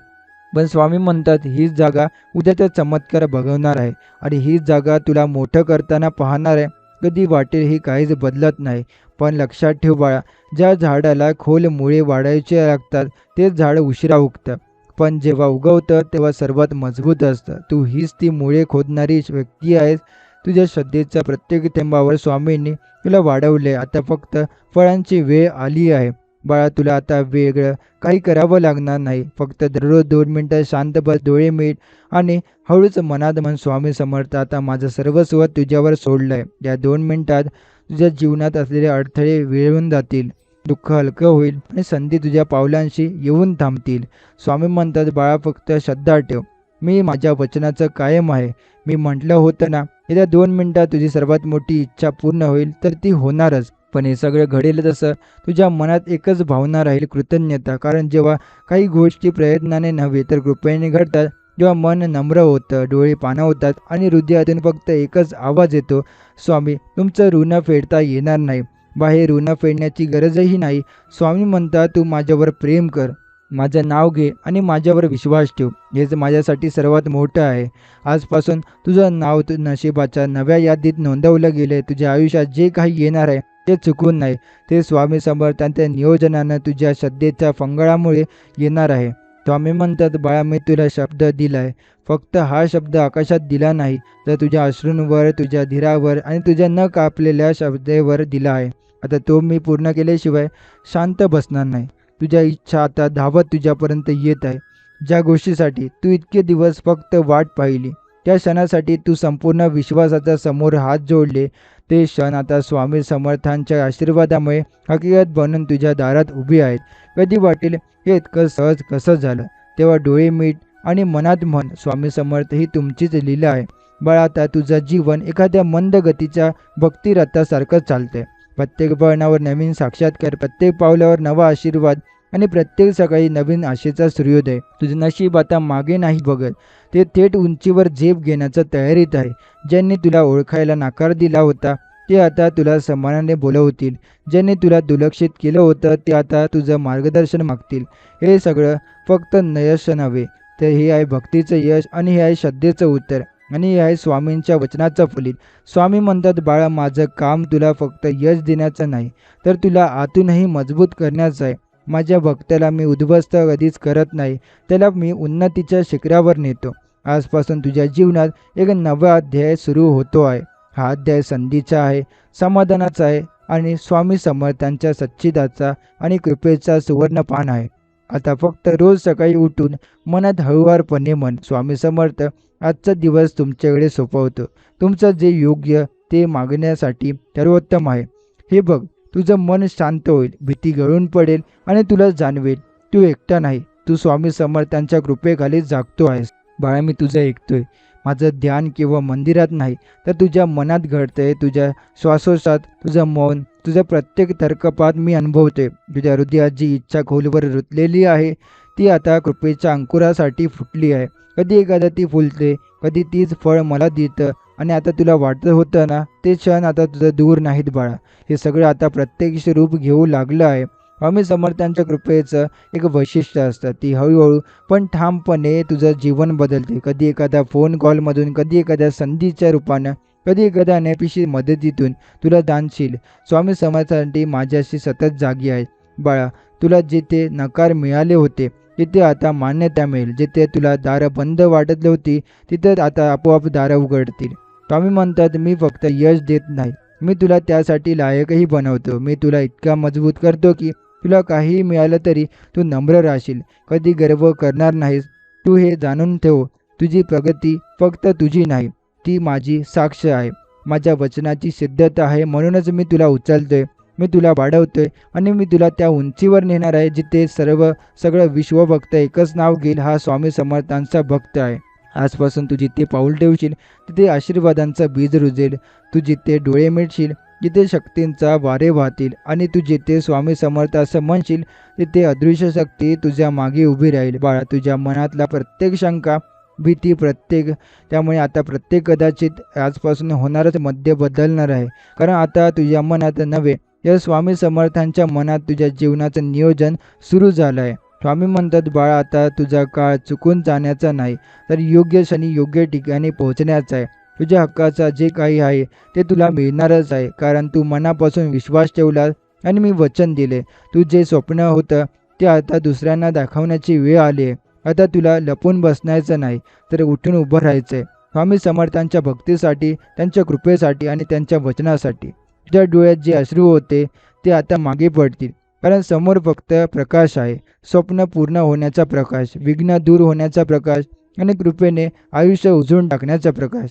पण स्वामी म्हणतात हीच जागा उद्याचा चमत्कार बघवणार आहे आणि हीच जागा तुला मोठं करताना पाहणार आहे. कधी वाटेल ही काहीच बदलत नाही, पण लक्षात ठेव बाळा, ज्या झाडाला खोल मुळे वाढायचे लागतात तेच झाड उशिरा उगतं, पण जेव्हा उगवतं तेव्हा सर्वात मजबूत असतं. तू हीच ती मुळे खोदणारी व्यक्ती आहेस. तुझ्या श्रद्धेच्या प्रत्येक थेंबावर स्वामींनी तुला वाढवले. आता फक्त फळांची वेळ आली आहे. बाळा, तुला आता वेगळं काही करावं लागणार नाही. फक्त दररोज 2 मिनिटं शांत बस, डोळे मीट आणि हळूच मनात म्हण, स्वामी समर्थ, आता माझं सर्वस्व तुझ्यावर सोडलंय. या 2 मिनिटात तुझ्या जीवनात असलेले अडथळे विरळून जातील, दुःख हलकं होईल आणि संधी तुझ्या पावलांशी येऊन थांबतील. स्वामी म्हणतात, बाळा फक्त श्रद्धा ठेव, मी माझ्या वचनाचं कायम आहे. मी म्हटलं होतं ना, येत्या 2 मिनिटात तुझी सर्वात मोठी इच्छा पूर्ण होईल, तर ती होणारच. पण हे सगळं घडेल तसं तुझ्या मनात एकच भावना राहील, कृतज्ञता. कारण जेव्हा काही गोष्टी प्रयत्नाने नव्हे तर कृपेने घडतात, जेव्हा मन नम्र होतं, डोळे पाणावतात आणि हृदयातून फक्त एकच आवाज येतो, स्वामी तुमचं ऋण फेडता येणार नाही. बाहेर ऋण फेडण्याची गरजही नाही. स्वामी म्हणतात, तू माझ्यावर प्रेम कर, माझं नाव घे आणि माझ्यावर विश्वास ठेव. हेच माझ्यासाठी सर्वात मोठं आहे. आजपासून तुझं नाव नशिबाच्या नव्या यादीत नोंदवलं गेलं. तुझ्या आयुष्यात जे काही येणार आहे ते चुकून नाही, ते स्वामी समर्थांच्या नियोजनानं तुझ्या श्रद्धेच्या फंगळामुळे येणार आहे. स्वामी म्हणतात, बाळा मी तुला शब्द दिलाय, फक्त हा शब्द आकाशात दिला नाही, तर तुझ्या अश्रूंवर, तुझ्या धीरावर आणि तुझ्या न कापलेल्या शब्देवर दिला आहे. आता तो मी पूर्ण केल्याशिवाय शांत बसणार नाही. तुझ्या इच्छा आता धावत तुझ्यापर्यंत येत आहे. ज्या गोष्टीसाठी तू इतके दिवस फक्त वाट पाहिली, त्या क्षणासाठी तू संपूर्ण विश्वासाच्या समोर हात जोडले, ते क्षण आता स्वामी समर्थांच्या आशीर्वादामुळे हकीकत बनून तुझ्या दारात उभी आहेत. कधी वाटेल हे इतकं सहज कसं झालं, तेव्हा डोळे मीट आणि मनात म्हण, स्वामी समर्थ ही तुमचीच लीला आहे. बाळा, आता तुझं जीवन एखाद्या मंद गतीच्या भक्तिरथासारखं चालतंय. प्रत्येक वळणावर नवीन साक्षात्कार, प्रत्येक पावलावर नवा आशीर्वाद आणि प्रत्येक सकाळी नवीन आशेचा सूर्योदय. तुझं नशीब आता मागे नाही बघत, ते थेट उंचीवर झेप घेण्याच्या तयारीत आहे. ज्यांनी तुला ओळखायला नकार दिला होता ते आता तुला सन्मानाने बोलवतील. ज्यांनी तुला दुर्लक्षित केलं होतं ते आता तुझं मार्गदर्शन मागतील. हे सगळं फक्त यश नव्हे, तर हे आहे भक्तीचं यश आणि हे आहे श्रद्धेचं उत्तर आणि हे आहे स्वामींच्या वचनाचं फलित. स्वामी म्हणतात, बाळा माझं काम तुला फक्त यश देण्याचं नाही, तर तुला आतूनही मजबूत करण्याचं आहे. माझ्या भक्ताला मी उद्ध्वस्त कधीच करत नाही, त्याला मी उन्नतीच्या शिखरावर नेतो. आजपासून तुझ्या जीवनात एक नवा अध्याय सुरू होतो आहे. हा अध्याय संधीचा आहे, समाधानाचा आहे आणि स्वामी समर्थांच्या सच्चिदाचा आणि कृपेचा सुवर्णपान आहे. आता फक्त रोज सकाळी उठून मनात हळुवारपणे म्हण, स्वामी समर्थ आजचा दिवस तुमच्याकडे सोपवतो. तुमचं जे योग्य ते मागण्यासाठी सर्वोत्तम आहे. हे बघ, तुझं मन शांत होईल, भीती गळून पडेल आणि तुला जाणवेल तू एकटा नाही, तू स्वामी समर्थांच्या कृपेखाली जागतो आहेस. बाळा, मी तुझं ऐकतोय. माझं ध्यान केवळ मंदिरात नाही, तर तुझ्या मनात घडतंय. तुझ्या श्वासोश्वासात, तुझं मौन, तुझं प्रत्येक तर्कपात मी अनुभवतोय. तुझ्या हृदयात जी इच्छा खोलवर रुतलेली आहे ती आता कृपेच्या अंकुरासाठी फुटली आहे. कधी एखादा ती फुलते, कधी तीच फळ मला देतं आणि आता तुला वाटत होतं ना, ते क्षण आता तुझं दूर नाहीत बाळा. हे सगळं आता प्रत्यक्ष रूप घेऊ लागलं आहे. स्वामी समर्थांच्या कृपेचं एक वैशिष्ट्य असतं, ती हळूहळू पण ठामपणे तुझं जीवन बदलते. कधी एखाद्या फोन कॉलमधून, कधी एखाद्या संधीच्या रूपानं, कधी एखाद्या अनपेक्षित मदतीतून तुला दानशील. स्वामी समर्थांसाठी माझ्याशी सतत जागी आहे. बाळा, तुला जिथे नकार मिळाले होते तिथे आता मान्यता मिळेल. जिथे तुला दारं बंद वाटत होती तिथे आता आपोआप दारं उघडतील. स्वामी म्हणतात, मी फक्त यश देत नाही, मी तुला त्यासाठी लायकही बनवतो. मी तुला इतका मजबूत करतो की तुला काहीही मिळालं तरी तू नम्र राहशील, कधी गर्व करणार नाहीस. तू हे जाणून ठेव, तुझी प्रगती फक्त तुझी नाही, ती माझी साक्ष आहे. माझ्या वचनाची सिद्धता आहे, म्हणूनच मी तुला उचलतोय, मी तुला वाढवतोय आणि मी तुला त्या उंचीवर नेणार आहे जिथे सगळं विश्व फक्त एकच नाव घेईल, हा स्वामी समर्थांचा भक्त आहे. आजपासून तू जिथे पाऊल ठेवशील तिथे आशीर्वादांचं बीज रुजेल. तू जिथे डोळे मिटशील जिथे शक्तींचा वारे वाहतील आणि तू जिथे स्वामी समर्थ असं म्हणशील तिथे अदृश्य शक्ती तुझ्या मागे उभी राहील. बाळा, तुझ्या मनातला प्रत्येक शंका, भीती त्यामुळे आता प्रत्येक कदाचित आजपासून होणारच मध्ये बदलणार आहे. कारण आता तुझ्या मनात नव्हे, या स्वामी समर्थांच्या मनात तुझ्या जीवनाचं नियोजन सुरू झालं आहे. स्वामी म्हणतात, बाळा, आता तुझा काळ चुकून जाण्याचा नाही, तर योग्य क्षणी योग्य ठिकाणी पोहोचण्याचा आहे. तुझ्या हक्काचा जे काही आहे ते तुला मिळणारच आहे, कारण तू मनापासून विश्वास ठेवलास आणि मी वचन दिले. तू जे स्वप्न होतं ते आता दुसऱ्यांना दाखवण्याची वेळ आली आहे. आता तुला लपून बसण्याचं नाही, तर उठून उभं राहायचं आहे. स्वामी समर्थांच्या भक्तीसाठी, त्यांच्या कृपेसाठी आणि त्यांच्या वचनासाठी. तुझ्या डोळ्यात जे अश्रू होते ते आता मागे पडतील, कारण समोर फक्त प्रकाश आहे. स्वप्न पूर्ण होण्याचा प्रकाश, विघ्न दूर होण्याचा प्रकाश आणि कृपेने आयुष्य उजळून टाकण्याचा प्रकाश.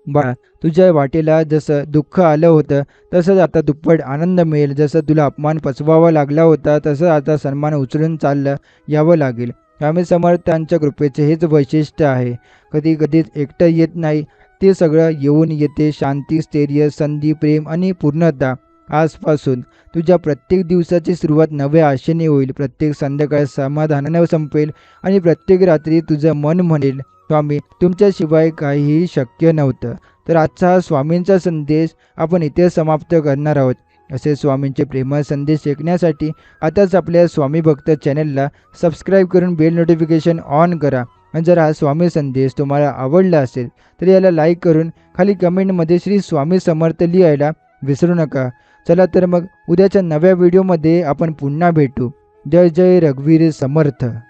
बाळा, तुझ्या वाटेला जसं दुःख आलं होतं तसंच आता दुप्पट आनंद मिळेल. जसं तुला अपमान पचवावा लागला होता तसं आता सन्मान उचलून चाललं यावं लागेल. स्वामी समर्थांच्या कृपेचे हेच वैशिष्ट्य आहे. कधी कधीच एकटं येत नाही, ते सगळं येऊन येते. शांती, स्थैर्य, संधी, प्रेम आणि पूर्णता. आजपासून तुझ्या प्रत्येक दिवसाची सुरुवात नव्या आशेने होईल. प्रत्येक संध्याकाळ समाधानाने संपेल आणि प्रत्येक रात्री तुझं मन म्हणेल, स्वामी, तुमच्याशिवाय काहीही शक्य नव्हतं. तर आजचा हा स्वामींचा संदेश आपण इथे समाप्त करणार आहोत. असे स्वामींचे प्रेमळ संदेश ऐकण्यासाठी आताच आपल्या स्वामी भक्त चॅनलला सबस्क्राईब करून बेल नोटिफिकेशन ऑन करा. आणि जर हा स्वामी संदेश तुम्हाला आवडला असेल तर याला लाईक करून खाली कमेंटमध्ये श्री स्वामी समर्थ लिहायला विसरू नका. चला तर मग उद्याच्या नव्या व्हिडिओमध्ये आपण पुन्हा भेटू. जय जय रघुवीर समर्थ.